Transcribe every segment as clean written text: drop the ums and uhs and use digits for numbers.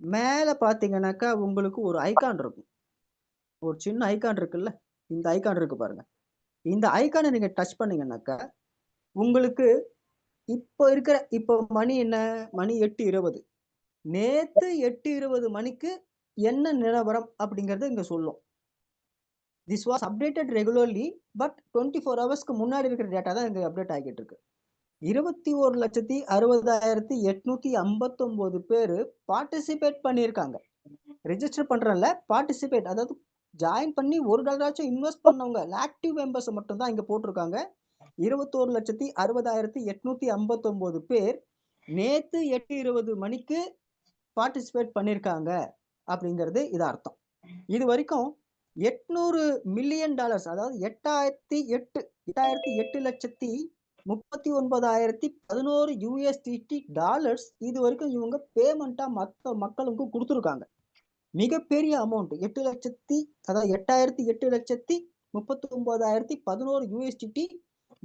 மேல பார்த்தீங்கன்னாக்கா, உங்களுக்கு ஒரு ஐகான் இருக்கும். ஒரு சின்ன ஐகான் இருக்குல்ல, இந்த ஐகான் இருக்கு பாருங்க. இந்த ஐகான நீங்க டச் பண்ணீங்கன்னாக்கா, உங்களுக்கு இப்போ மணி என்ன? மணி 8:20. நேத்து 8:20 மணிக்கு என்ன நிலவரம் அப்படிங்கிறது இங்க சொல்லும். This was updated regularly but 24 ஹவர்ஸ்க்கு முன்னாடி இருக்கிற டேட்டா தான் இங்க அப்டேட் ஆகிட்டு இருக்கு. 21,60,859 பேரு பார்ட்டிசிபேட் பண்ணியிருக்காங்க. ரிஜிஸ்டர் பண்றேன்ல, பார்ட்டிசிபேட் அதாவது ஜாயின் பண்ணி $1 இன்வெஸ்ட் பண்ணவங்க ஆக்டிவ் மெம்பர்ஸ் மட்டும் தான் இங்க போட்டிருக்காங்க. 21,60,859 பேர் நேத்து 8:20 மணிக்கு பார்ட்டிசிபேட் பண்ணியிருக்காங்க அப்படிங்கிறது இது அர்த்தம். இது வரைக்கும் $800 மில்லியன் அதாவது 8,08,39,011 USDT டாலர்ஸ் இது வரைக்கும் இவங்க பேமெண்ட்டா மத்த மக்களுக்கு கொடுத்துருக்காங்க. மிகப்பெரிய அமௌண்ட் 8,08,39,011 USDT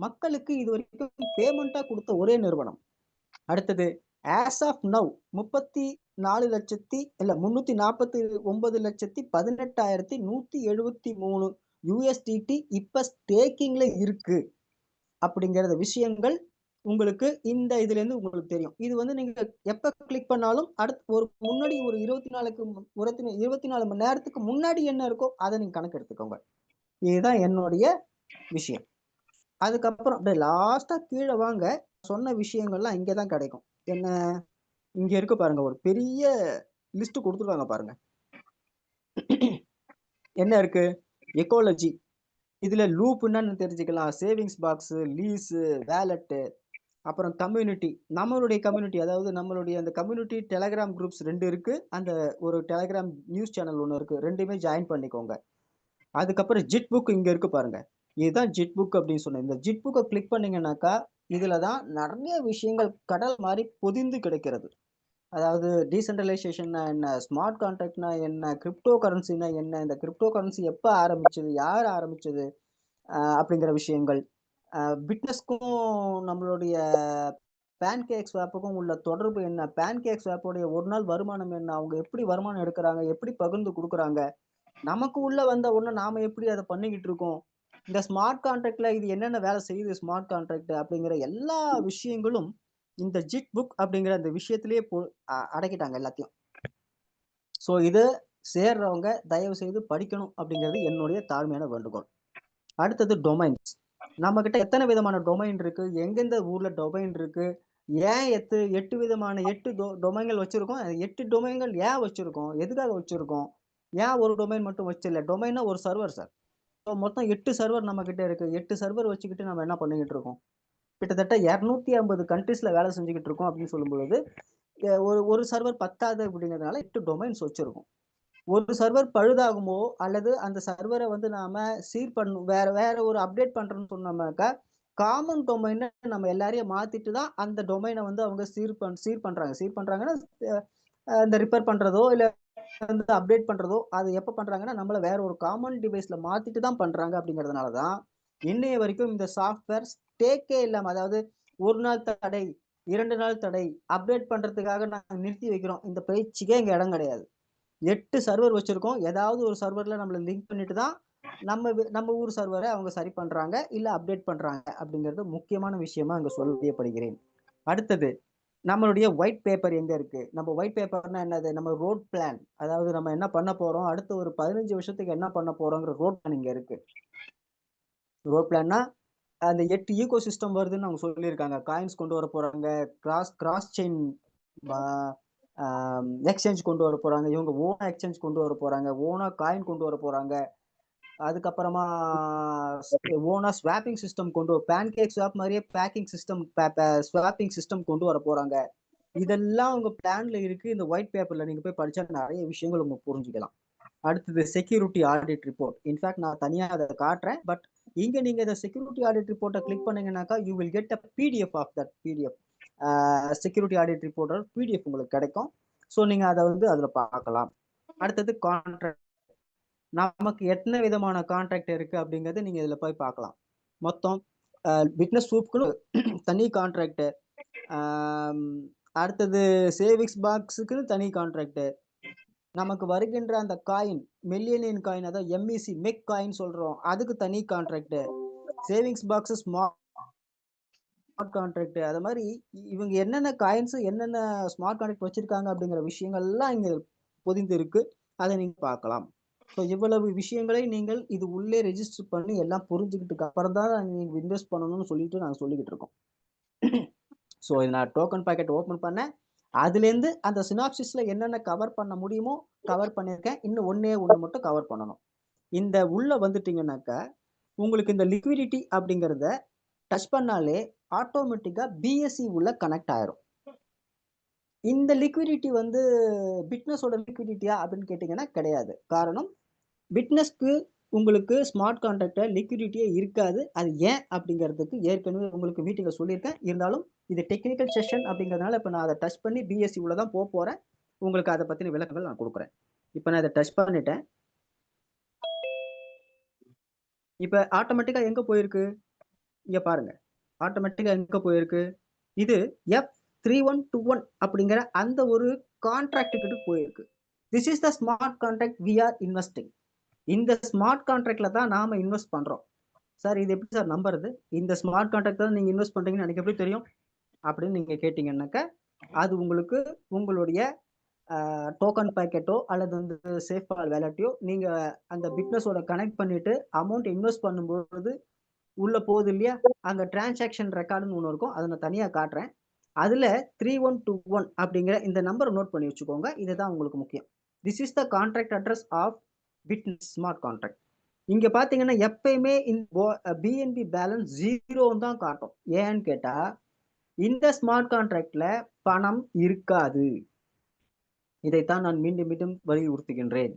மக்களுக்கு இது வரைக்கும் பேமெண்ட்டா கொடுத்த ஒரே நிறுவனம். அடுத்தது ஆஸ் ஆஃப் நவ் 349,18,173 USDT இப்ப ஸ்டேக்கிங்ல இருக்கு அப்படிங்கிற விஷயங்கள் உங்களுக்கு இந்த இதுல இருந்து உங்களுக்கு தெரியும். இது வந்து நீங்க எப்ப கிளிக் பண்ணாலும் அடுத்து ஒரு முன்னாடி ஒரு 24 மணி நேரத்துக்கு முன்னாடி என்ன இருக்கோ அதை நீங்க கணக்கு எடுத்துக்கோங்க. இதுதான் என்னுடைய விஷயம். அதுக்கப்புறம் அப்படியே லாஸ்டா கீழே வாங்க, சொன்ன விஷயங்கள்லாம் இங்கதான் கிடைக்கும். என்ன இங்க இருக்கு பாருங்க, ஒரு பெரிய லிஸ்ட் கொடுத்துருக்காங்க பாருங்க. என்ன இருக்கு? எக்காலஜி, இதுல லூப் என்னன்னு தெரிஞ்சுக்கலாம், சேவிங்ஸ் பாக்ஸ், லீஸ், வேலட், அப்புறம் கம்யூனிட்டி, நம்மளுடைய கம்யூனிட்டி, அதாவது நம்மளுடைய அந்த கம்யூனிட்டி டெலகிராம் குரூப்ஸ் 2 இருக்கு. அந்த ஒரு டெலகிராம் நியூஸ் சேனல் ஒன்று இருக்கு. ரெண்டுமே ஜாயின் பண்ணிக்கோங்க. அதுக்கப்புறம் ஜிட் புக் இங்க இருக்கு பாருங்க. இதுதான் ஜிட் புக் அப்படின்னு சொன்னேன். இந்த ஜிட் புக்கை கிளிக் பண்ணீங்கன்னாக்கா இதுலதான் நிறைய விஷயங்கள் கடல் மாதிரி பொதிந்து கிடைக்கிறது. அதாவது டீசென்ட்ரலைசேஷன்னா என்ன, ஸ்மார்ட் கான்ட்ராக்ட்னா என்ன, கிரிப்டோ கரன்சினா என்ன, இந்த கிரிப்டோ கரன்சி எப்போ ஆரம்பிச்சது, யார் ஆரம்பிச்சது, அப்படிங்கிற விஷயங்கள், பிட்னஸ்க்கும் நம்மளுடைய பேன்கேக் ஸ்வாப்புக்கும் உள்ள தொடர்பு என்ன, பேன்கேக் ஸ்வாப்போடைய ஒரு நாள் வருமானம் என்ன, அவங்க எப்படி வருமானம் எடுக்கிறாங்க, எப்படி பகிர்ந்து கொடுக்குறாங்க, நமக்கு உள்ள வந்த உடனே நாம எப்படி அதை பண்ணிக்கிட்டு இருக்கோம், இந்த ஸ்மார்ட் கான்ட்ராக்ட்ல இது என்னென்ன வேலை செய்யுது ஸ்மார்ட் கான்ட்ராக்ட் அப்படிங்கிற எல்லா விஷயங்களும் இந்த ஜிட் புக் அப்படிங்கிற அந்த விஷயத்திலேயே அடக்கிட்டாங்க எல்லாத்தையும். ஸோ இது சேர்றவங்க தயவு செய்து படிக்கணும் அப்படிங்கிறது என்னுடைய தாழ்மையான வேண்டுகோள். அடுத்தது டொமைன்ஸ். நம்ம கிட்ட எத்தனை விதமான டொமைன் இருக்கு, எந்தெந்த ஊர்ல டொமைன் இருக்கு, ஏன் 8 விதமான 8 டொமைன்கள் வச்சிருக்கோம், 8 டொமைன்கள் ஏன் வச்சிருக்கோம், எதுக்காக வச்சிருக்கோம், ஏன் ஒரு டொமைன் மட்டும் வச்சிடல. டொமைன்னா ஒரு சர்வர் சார். மொத்தம் 8 சர்வர் நம்ம கிட்ட இருக்கு. 8 சர்வர் வச்சுக்கிட்டு நம்ம என்ன பண்ணிக்கிட்டு இருக்கோம், கிட்டத்தட்ட 250 கண்ட்ரீஸ்ல வேலை செஞ்சுக்கிட்டு இருக்கோம் அப்படின்னு சொல்லும்போது ஒரு சர்வர் பத்தாது அப்படிங்கிறதுனால 8 டொமைன்ஸ் வச்சிருக்கோம். ஒரு சர்வர் பழுதாகுமோ அல்லது அந்த சர்வரை வந்து நாம வேற ஒரு அப்டேட் பண்றோம்னு சொன்னோம்னாக்கா காமன் டொமைனை நம்ம எல்லாரையும் மாத்திட்டு தான் அந்த டொமைனை வந்து அவங்க சீர் பண்றாங்கன்னா இந்த ரிப்பேர் பண்றதோ இல்ல வந்து அப்டேட் பண்றதோ அது எப்ப பண்றாங்கன்னா நம்மள வேற ஒரு காமன் டிவைஸ்ல மாத்திட்டு தான் பண்றாங்க. அப்படிங்கிறதுனாலதான் இன்னைய வரைக்கும் இந்த சாஃப்ட்வேர் ஸ்டேக்கே இல்லாம, அதாவது ஒரு நாள் தடை, 2 நாள் தடை, அப்டேட் பண்றதுக்காக நாங்க நிறுத்தி வைக்கிறோம், இந்த பேச்சுக்கே இங்க இடம் கிடையாது. 8 சர்வர் வச்சிருக்கோம். ஏதாவது ஒரு சர்வர்ல நம்மள லிங்க் பண்ணிட்டு தான் நம்ம ஊர் சர்வரை அவங்க சரி பண்றாங்க இல்ல அப்டேட் பண்றாங்க அப்படிங்கிறது முக்கியமான விஷயமா அங்க சொல்லப்படுகிறேன். அடுத்தது நம்மளுடைய ஒயிட் பேப்பர் எங்க இருக்கு? நம்ம ஒயிட் பேப்பர்னா என்னது? நம்ம ரோட் பிளான், அதாவது நம்ம என்ன பண்ண போறோம், அடுத்த ஒரு 15 வருஷத்துக்கு என்ன பண்ண போறோங்கிற ரோட் பிளான் இங்க இருக்கு. ரோட் பிளான்னா அந்த 8 ஈகோ சிஸ்டம் வருதுன்னு அவங்க சொல்லியிருக்காங்க. காயின்ஸ் கொண்டு வர போறாங்க, கிராஸ் செயின் எக்ஸ்சேஞ்ச் கொண்டு வர போறாங்க, இவங்க ஓனா எக்ஸ்சேஞ்ச் கொண்டு வர போறாங்க, ஓனா காயின் கொண்டு வர போறாங்க, அதுக்கப்புறமா ஓனா ஸ்வாப்பிங் சிஸ்டம் பேன்கேக் ஸ்வாப் மாதிரியே பேக்கிங் சிஸ்டம் ஸ்வாப்பிங் சிஸ்டம் கொண்டு வர போறாங்க. இதெல்லாம் உங்க பிளான்ல இருக்கு. இந்த ஒயிட் பேப்பர்ல நீங்க போய் படிச்சா நிறைய விஷயங்கள் உங்க புரிஞ்சுக்கலாம். அடுத்தது செக்யூரிட்டி ஆடிட் ரிப்போர்ட். இன்ஃபேக்ட் நான் தனியா அதை காட்டுறேன். பட் இங்க நீங்க இந்த செக்யூரிட்டி ஆடிட் ரிப்போர்ட்டை கிளிக் பண்ணீங்கன்னாக்கா you will get a PDF of that PDF. Security audit ரிப்போர்ட்டோட பிடிஎஃப் உங்களுக்கு கிடைக்கும். ஸோ நீங்க அதை வந்து அதுல பார்க்கலாம். அடுத்தது கான்ட்ராக்ட். நமக்கு எத்தனை விதமான கான்ட்ராக்ட் இருக்கு அப்படிங்கறத நீங்க இதுல போய் பார்க்கலாம். மொத்தம் பிட்னஸ் சூப்க்குன்னு தனி கான்ட்ராக்ட், அடுத்தது சேவிங்ஸ் பாக்ஸுக்குன்னு தனி கான்ட்ராக்ட், நமக்கு வருகின்ற அந்த காயின் மில்லியனியன் காயின், அதாவது எம்இசி மெக் காயின் சொல்றோம், அதுக்கு தனி contract. Savings box smart contract. அது மாதிரி இவங்க என்னென்ன காயின்ஸ் என்னென்ன ஸ்மார்ட் கான்ட்ராக்ட் வச்சிருக்காங்க அப்படிங்கிற விஷயங்கள்லாம் இங்க பொதிந்து இருக்கு. அதை நீங்க பார்க்கலாம். ஸோ இவ்வளவு விஷயங்களை நீங்கள் இது உள்ளே ரெஜிஸ்டர் பண்ணி எல்லாம் புரிஞ்சுக்கிட்டு அப்புறம் தான் நீங்க இன்வெஸ்ட் பண்ணணும்னு சொல்லிட்டு நாங்கள் சொல்லிக்கிட்டு இருக்கோம். ஸோ நான் டோக்கன் பாக்கெட் ஓப்பன் பண்ணேன். அதுலேருந்து அந்த சினாப்சிஸ்ல என்னென்ன கவர் பண்ண முடியுமோ கவர் பண்ணியிருக்கேன். இன்னும் ஒன்று மட்டும் கவர் பண்ணணும். இந்த உள்ள வந்துட்டீங்கன்னாக்கா உங்களுக்கு இந்த லிக்விடிட்டி அப்படிங்கிறத டச் பண்ணாலே ஆட்டோமேட்டிக்கா பிஎஸ்சி உள்ள கனெக்ட் ஆயிரும். இந்த லிக்விடிட்டி வந்து பிட்னஸோட லிக்விடிட்டியா அப்படின்னு கேட்டீங்கன்னா கிடையாது. காரணம் பிட்னஸ்க்கு உங்களுக்கு ஸ்மார்ட் கான்ட்ராக்ட்ல லிக்விடிட்டியே இருக்காது. அது ஏன் அப்படிங்கிறதுக்கு ஏற்கனவே உங்களுக்கு மீட்டிங்ல சொல்லியிருக்கேன். இருந்தாலும் இது டெக்னிக்கல் செஷன் அப்படிங்கிறதுனால இப்போ நான் அதை டச் பண்ணி பிஎஸ்சி உள்ள தான் போக போறேன். உங்களுக்கு அதை பத்தின விளக்கங்கள் நான் கொடுக்குறேன். இப்போ நான் இதை டச் பண்ணிட்டேன். இப்போ ஆட்டோமேட்டிக்கா எங்க போயிருக்கு இங்க பாருங்க. ஆட்டோமேட்டிக்கா எங்க போயிருக்கு, இது F3121 அப்படிங்கிற அந்த ஒரு கான்ட்ராக்ட் கிட்ட போயிருக்கு. This is the smart contract we are investing. இந்த ஸ்மார்ட் கான்ட்ராக்ட்ல தான் நாம இன்வெஸ்ட் பண்றோம். சார் இது எப்படி சார் நம்புறது, இந்த ஸ்மார்ட் கான்ட்ராக்ட் தான் நீங்க இன்வெஸ்ட் பண்றீங்கன்னு எனக்கு எப்படி தெரியும் அப்படின்னு நீங்க கேட்டீங்கன்னாக்க அது உங்களுக்கு உங்களுடைய டோக்கன் பாக்கெட்டோ அல்லது வந்து சேஃபால் வேலட்டையோ நீங்க அந்த பிட்னஸோட கனெக்ட் பண்ணிட்டு அமௌண்ட் இன்வெஸ்ட் பண்ணும்போது உள்ள போகுது இல்லையா, அங்க டிரான்சாக்ஷன் ரெக்கார்டுன்னு ஒன்று இருக்கும். அதை நான் தனியாக காட்டுறேன். அதுல 3121 அப்படிங்கிற இந்த நம்பரை நோட் பண்ணி வச்சுக்கோங்க. இதுதான் உங்களுக்கு முக்கியம். This is the contract address of Bitness smart contract. இங்க பாத்தீங்கன்னா எப்பயுமே இந்த பிஎன்பி பேலன்ஸ் 0 தான் காட்டும். ஏன்னு கேட்டா இந்த ஸ்மார்ட் கான்ட்ராக்ட்ல பணம் இருக்காது. இதைத்தான் நான் மீண்டும் மீண்டும் வலியுறுத்துகின்றேன்.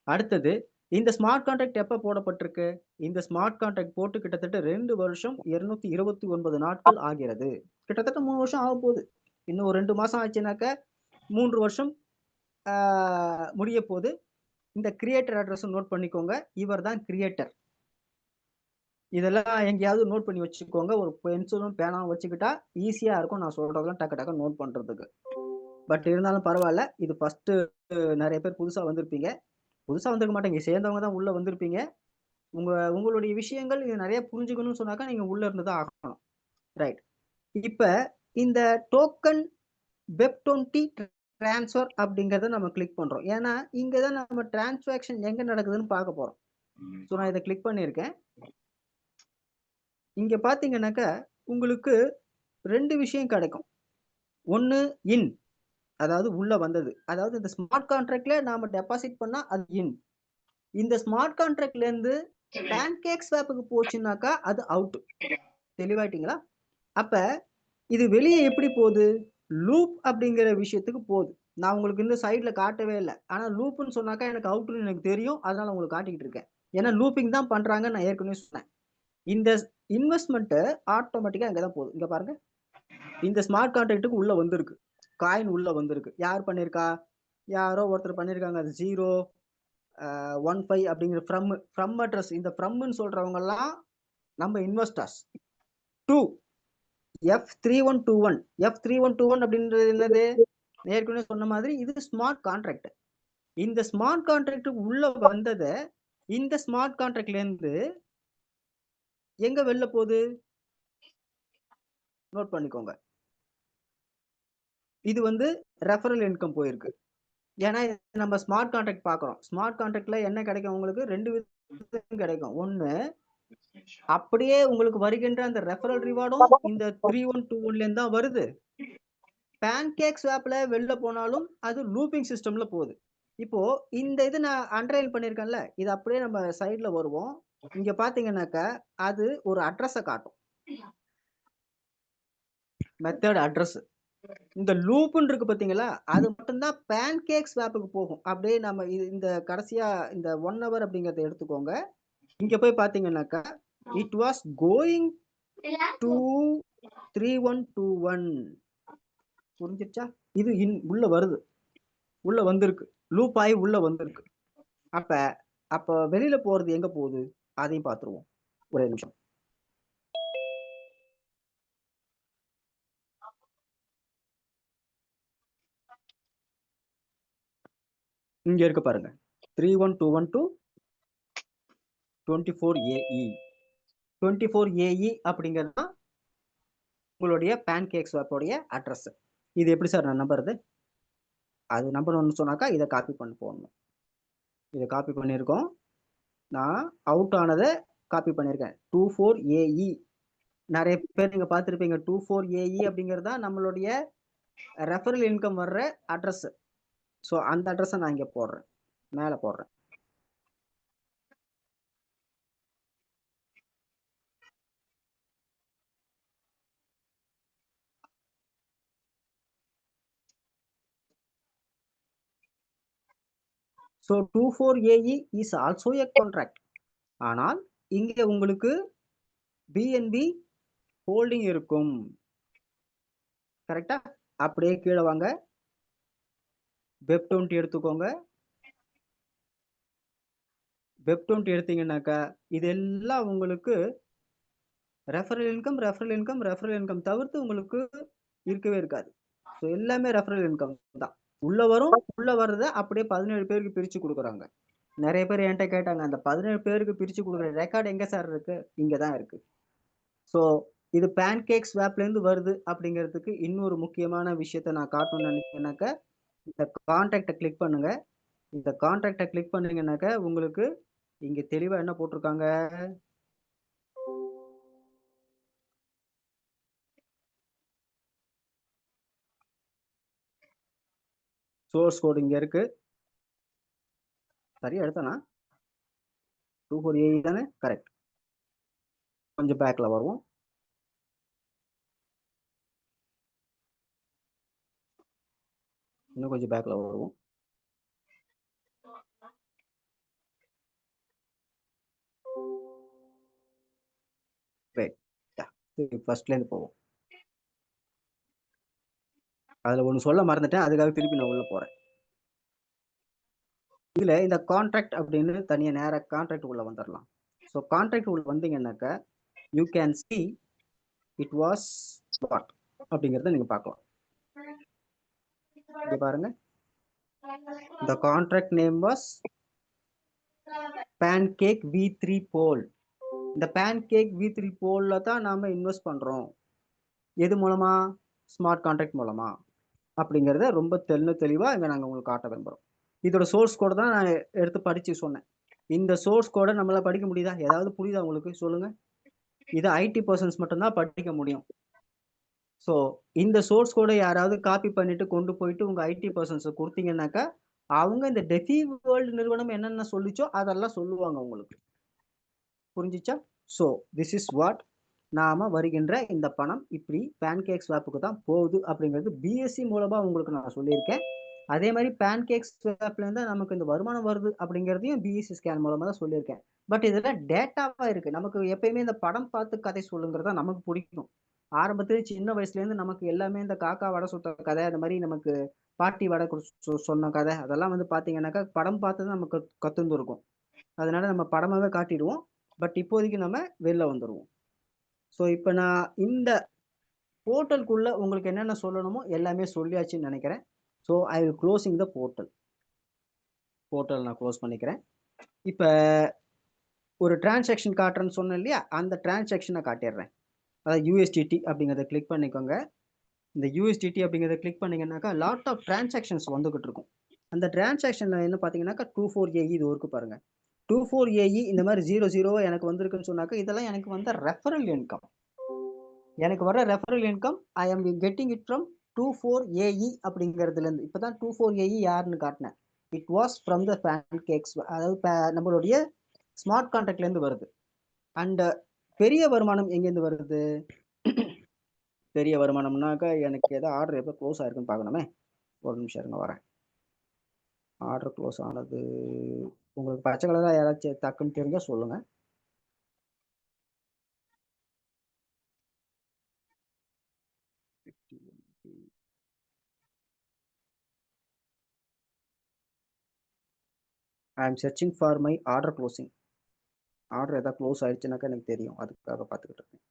அடுத்தது இந்த ஸ்மார்ட் கான்ட்ராக்ட் எப்ப போடப்பட்டிருக்கு, இந்த ஸ்மார்ட் கான்ட்ராக்ட் போட்டு கிட்டத்தட்ட 2 வருஷம் 229 நாட்கள் ஆகிறது. கிட்டத்தட்ட 3 வருஷம் ஆக போகுது. இன்னும் ஒரு 2 மாசம் ஆச்சுனாக்க 3 வருஷம் முடிய போகுது. இந்த கிரியேட்டர் அட்ரஸ் நோட் பண்ணிக்கோங்க. இவர் தான் கிரியேட்டர். இதெல்லாம் எங்கேயாவது நோட் பண்ணி வச்சுக்கோங்க. ஒரு பென்சிலும் பேனாவும் வச்சுக்கிட்டா ஈஸியா இருக்கும். நான் சொல்றதெல்லாம் டக்கு டக்கு நோட் பண்றதுக்கு. பட் இருந்தாலும் பரவாயில்ல. இது ஃபர்ஸ்ட் நிறைய பேர் புதுசா வந்திருப்பீங்க. புதுசா வந்திருக்க மாட்டீங்க, சேர்ந்தவங்க தான் உள்ள வந்திருப்பீங்க. உங்களுடைய விஷயங்கள் இது நிறைய புரிஞ்சுக்கணும்னு சொன்னாக்கா நீங்க உள்ள இருந்து தான் ஆகணும். ரைட். இப்ப இந்த டோக்கன் வெப்20 டிரான்ஸ்ஃபர் அப்படிங்கறத நம்ம கிளிக் பண்றோம். ஏன்னா இங்கதான் நம்ம டிரான்சாக்ஷன் எங்க நடக்குதுன்னு பார்க்க போறோம். ஸோ நான் இதை கிளிக் பண்ணியிருக்கேன். இங்க பாத்தீங்கன்னாக்கா உங்களுக்கு 2 விஷயம் கிடைக்கும். ஒன்னு இன், அதாவது உள்ள வந்தது. அதாவது இந்த ஸ்மார்ட் கான்ட்ராக்ட்ல நாம டெபாசிட் பண்ணா அது இன். இந்த ஸ்மார்ட் கான்ட்ராக்ட்ல இருந்து பேன்கேக் ஸ்வாப்புக்கு போச்சுனாக்கா அது அவுட். தெளிவாயிட்டீங்களா? அப்ப இது வெளியே எப்படி போகுது, லூப் அப்படிங்கிற விஷயத்துக்கு போகுது. நான் உங்களுக்கு இந்த சைட்ல காட்டவே இல்லை. ஆனா லூப்னு சொன்னாக்கா எனக்கு அவுட்னு எனக்கு தெரியும். அதனால உங்களுக்கு காட்டிக்கிட்டு இருக்கேன். ஏன்னா லூப்பிங் தான் பண்றாங்க, நான் ஏற்கனவே சொன்னேன். இந்த இன்வெஸ்ட்மெண்ட் ஆட்டோமேட்டிக்கா அங்கதான் போகுது. இங்க பாருங்க, இந்த ஸ்மார்ட் கான்ட்ராக்ட்டுக்கு உள்ள வந்திருக்கு, காயின் உள்ள வந்திருக்கு. யார் பண்ணிருக்கா, யாரோ ஒருத்தர் பண்ணிருக்காங்க. அது 015 அப்படிங்கிற ஃப்ரம் அட்ரஸ். இந்த ஃப்ரம்னு சொல்றவங்க எல்லாம் நம்ம இன்வெஸ்டர்ஸ். 2 F3121 F3121 அப்படின்றது என்னது, ஏற்கனவே சொன்ன மாதிரி இது ஸ்மார்ட் கான்ட்ராக்ட். இந்த ஸ்மார்ட் கான்ட்ராக்ட் உள்ள வந்தத இந்த ஸ்மார்ட் கான்ட்ராக்ட்ல இருந்து எங்க வெளில போகுது நோட் பண்ணிக்கோங்க. இது வந்து ரெஃபரல் இன்கம் போயிருக்கு. ஏன்னா நம்ம ஸ்மார்ட் கான்ட்ராக்ட் பார்க்குறோம். ஸ்மார்ட் கான்ட்ராக்ட்ல என்ன கிடைக்கும் உங்களுக்கு, 2 விதம் கிடைக்கும். ஒன்னு அப்படியே உங்களுக்கு வருகின்ற அந்த ரெஃபரல் ரிவார்டும் இந்த 3121ல இருந்து தான் வருது. பேன்கேக் ஸ்வாப்ல வெளில போனாலும் அது லூப்பிங் சிஸ்டம்ல போகுது. இப்போ இந்த இது நான் அண்டர்லைன் பண்ணிருக்கேன்ல, இது அப்படியே நம்ம சைடுல வருவோம். இங்க பாத்தீங்கன்னாக்கா அது ஒரு அட்ரஸ காட்டும். Method address. இந்த லூப்னு இருக்கு பாத்தீங்களா, அது மட்டும் தான் பேன்கேக் ஸ்வாப்புக்கு போகும். அப்படியே நம்ம இந்த கடைசியா இந்த 1 ஹவர் அப்படிங்கறத எடுத்துக்கோங்க. இங்க போய் பாத்தீங்கன்னாக்கா இட் வாஸ் கோயிங் டு 3121. புரிஞ்சிருச்சா? இது உள்ள வருது, உள்ள வந்திருக்கு, லூப் ஆகி உள்ள வந்திருக்கு. அப்ப வெளியில போறது எங்க போகுது அதையும் பார்த்துருவோம். ஒரே நிமிஷம். இங்க இருக்கு பாருங்க 3121 to 24AE. 24AE அப்படிங்கிறது தான் உங்களுடைய பேன்கேக் ஸ்வாப்போடைய அட்ரஸ். இது எப்படி சார் நான் நம்புறது? அது நம்பணும்னு சொன்னாக்கா இதை காப்பி பண்ணி போடணும். இதை காப்பி பண்ணியிருக்கோம். நான் அவுட் ஆனதை காப்பி பண்ணியிருக்கேன். 24AE. நிறைய பேர் நீங்க பார்த்துருப்பீங்க. 24AE அப்படிங்கிறது தான் நம்மளுடைய ரெஃபரல் இன்கம் வர்ற அட்ரஸ். ஸோ அந்த அட்ரஸை நான் இங்கே போடுறேன், மேலே போடுறேன். So 24AE is also a contract. ஆனால் இங்கே உங்களுக்கு பிஎன்பி ஹோல்டிங் இருக்கும். கரெக்டா? அப்படியே கீழே வாங்க, வெப்20 எடுத்துக்கோங்க. வெப்20 எடுத்தீங்கன்னாக்கா இதெல்லாம் உங்களுக்கு ரெஃபரல் இன்கம் தவிர்த்து உங்களுக்கு இருக்கவே இருக்காது. ஸோ எல்லாமே ரெஃபரல் இன்கம் தான். உள்ள வரும், உள்ள வர்றத அப்படியே 17 பேருக்கு பிரிச்சு கொடுக்குறாங்க. நிறைய பேர் என்கிட்ட கேட்டாங்க, அந்த 17 பேருக்கு பிரிச்சு கொடுக்குற ரெக்கார்டு எங்க சார் இருக்கு? இங்கதான் இருக்கு. ஸோ இது பேன்கேக் ஸ்வாப்ல இருந்து வருது அப்படிங்கிறதுக்கு இன்னொரு முக்கியமான விஷயத்த நான் காட்டணும்னு நினைச்சேன்னாக்க, இந்த கான்டாக்டை கிளிக் பண்ணுங்க. இந்த கான்டாக்டை கிளிக் பண்ணீங்கன்னாக்க உங்களுக்கு இங்க தெளிவா என்ன போட்டிருக்காங்க, சோர்ஸ் கோடு இங்க இருக்கு. சரியா எடுத்தனா? 24AE தானே? கரெக்ட். கொஞ்சம் பேக்ல வருவோம். இன்னும் கொஞ்சம் பேக்ல வருவோம். ஃபர்ஸ்ட்ல இருந்து போவோம். அதுல ஒண்ணு சொல்ல மறந்துட்டேன், அதுக்காக திருப்பி நான் உள்ள போறேன். இதுல இந்த கான்ட்ராக்ட் அப்படின்னு தனியா நேர கான்ட்ராக்ட் உள்ள வந்துடலாம். ஸோ கான்ட்ராக்ட் உள்ள வந்தீங்கன்னாக்க you can see it was what அப்படிங்கிறத நீங்க பார்க்கலாம். இங்க பாருங்க, the contract name was pancake v3 poll. இந்த pancake v3 pollல தான் நாம இன்வெஸ்ட் பண்றோம். எது மூலமா? ஸ்மார்ட் கான்ட்ராக்ட் மூலமா அப்படிங்கிறத ரொம்ப தெளிவா இங்க நாங்க உங்களுக்கு காட்ட விரும்புறோம். இதோட சோர்ஸ் கோட தான் நான் எடுத்து படிச்சு சொன்னேன். இந்த சோர்ஸ் கோட நம்மளால படிக்க முடியுதா? ஏதாவது புரியுதா உங்களுக்கு? சொல்லுங்க. இது ஐடி பர்சன்ஸ் மட்டும்தான் படிக்க முடியும். ஸோ இந்த சோர்ஸ் கோட யாராவது காப்பி பண்ணிட்டு கொண்டு போயிட்டு உங்க ஐடி பர்சன்ஸ் கொடுத்தீங்கன்னாக்கா அவங்க இந்த டெஃபி வேர்ல்டு நிறுவனம் என்னென்ன சொல்லிச்சோ அதெல்லாம் சொல்லுவாங்க உங்களுக்கு. புரிஞ்சிச்சா? ஸோ திஸ் இஸ் வாட் நாம வருகின்ற இந்த பணம் இப்படி பேன்கேக் ஸ்வாப்புக்கு தான் போகுது அப்படிங்கிறது பிஎஸ்சி மூலமா உங்களுக்கு நான் சொல்லியிருக்கேன். அதே மாதிரி பேன்கேக் ஸ்வாப்ல இருந்து நமக்கு இந்த வருமானம் வருது அப்படிங்கிறதையும் பிஎஸ்சி ஸ்கேன் மூலமா தான் சொல்லியிருக்கேன். பட் இதுல டேட்டாவா இருக்கு. நமக்கு எப்பயுமே இந்த படம் பார்த்து கதை சொல்லுங்கிறதா நமக்கு பிடிக்கும். ஆரம்பத்திலே சின்ன வயசுல இருந்து நமக்கு எல்லாமே இந்த காக்கா வடை சுட்ட கதை, அந்த மாதிரி நமக்கு பாட்டி வடை சொன்ன கதை, அதெல்லாம் வந்து பாத்தீங்கன்னாக்கா படம் பார்த்து நமக்கு கத்துந்துருக்கும். அதனால நம்ம படமாவே காட்டிடுவோம். பட் இப்போதைக்கு நம்ம வெளில வந்துடுவோம். ஸோ இப்போ நான் இந்த போர்ட்டலுக்குள்ள உங்களுக்கு என்னென்ன சொல்லணுமோ எல்லாமே சொல்லியாச்சுன்னு நினைக்கிறேன். So I will closing the portal. Portal நான் க்ளோஸ் பண்ணிக்கிறேன். இப்போ ஒரு டிரான்சாக்ஷன் காட்டுறேன்னு சொன்னேன் இல்லையா, அந்த டிரான்சாக்ஷனை காட்டிடுறேன். அதாவது யூஎஸ்டிடி அப்படிங்கிறத கிளிக் பண்ணிக்கோங்க. இந்த யூஎஸ்டிடி அப்படிங்கிறத கிளிக் பண்ணீங்கன்னாக்கா லாட் ஆஃப் டிரான்சாக்ஷன்ஸ் வந்துகிட்டு இருக்கும். அந்த டிரான்சாக்ஷன்ல என்ன பார்த்தீங்கன்னாக்கா 24AE இது இருக்கு பாருங்க. 24AE இந்த மாதிரி 00 எனக்கு வந்திருக்குன்னு சொன்னாக்கா இதெல்லாம் எனக்கு வந்த ரெஃபரல் இன்கம். எனக்கு வர referral income I am getting it from 24AE அப்படிங்கிறதுல இருந்து. இப்பதான் 24AE யாருன்னு காட்டினேன். It was from the pancakes, அதாவது நம்மளுடைய ஸ்மார்ட் கான்ட்ராக்ட்ல இருந்து வருது. அண்ட் பெரிய வருமானம் எங்கேருந்து வருது? பெரிய வருமானம்னாக்கா எனக்கு ஏதோ ஆர்டர் எப்போ க்ளோஸ் ஆயிருக்குன்னு பார்க்கணுமே. ஒரு நிமிஷம் இருங்க, வரேன். ஆர்டர் க்ளோஸ் ஆனது உங்களுக்கு பச்சை கலராக யாராச்சும் டக்குன்னு தெரிஞ்சா சொல்லுங்க. I am searching for my order closing. Order ஏதாவது க்ளோஸ் ஆயிடுச்சுனாக்கா எனக்கு தெரியும், அதுக்காக பார்த்துக்கிட்டு இருக்கேன்.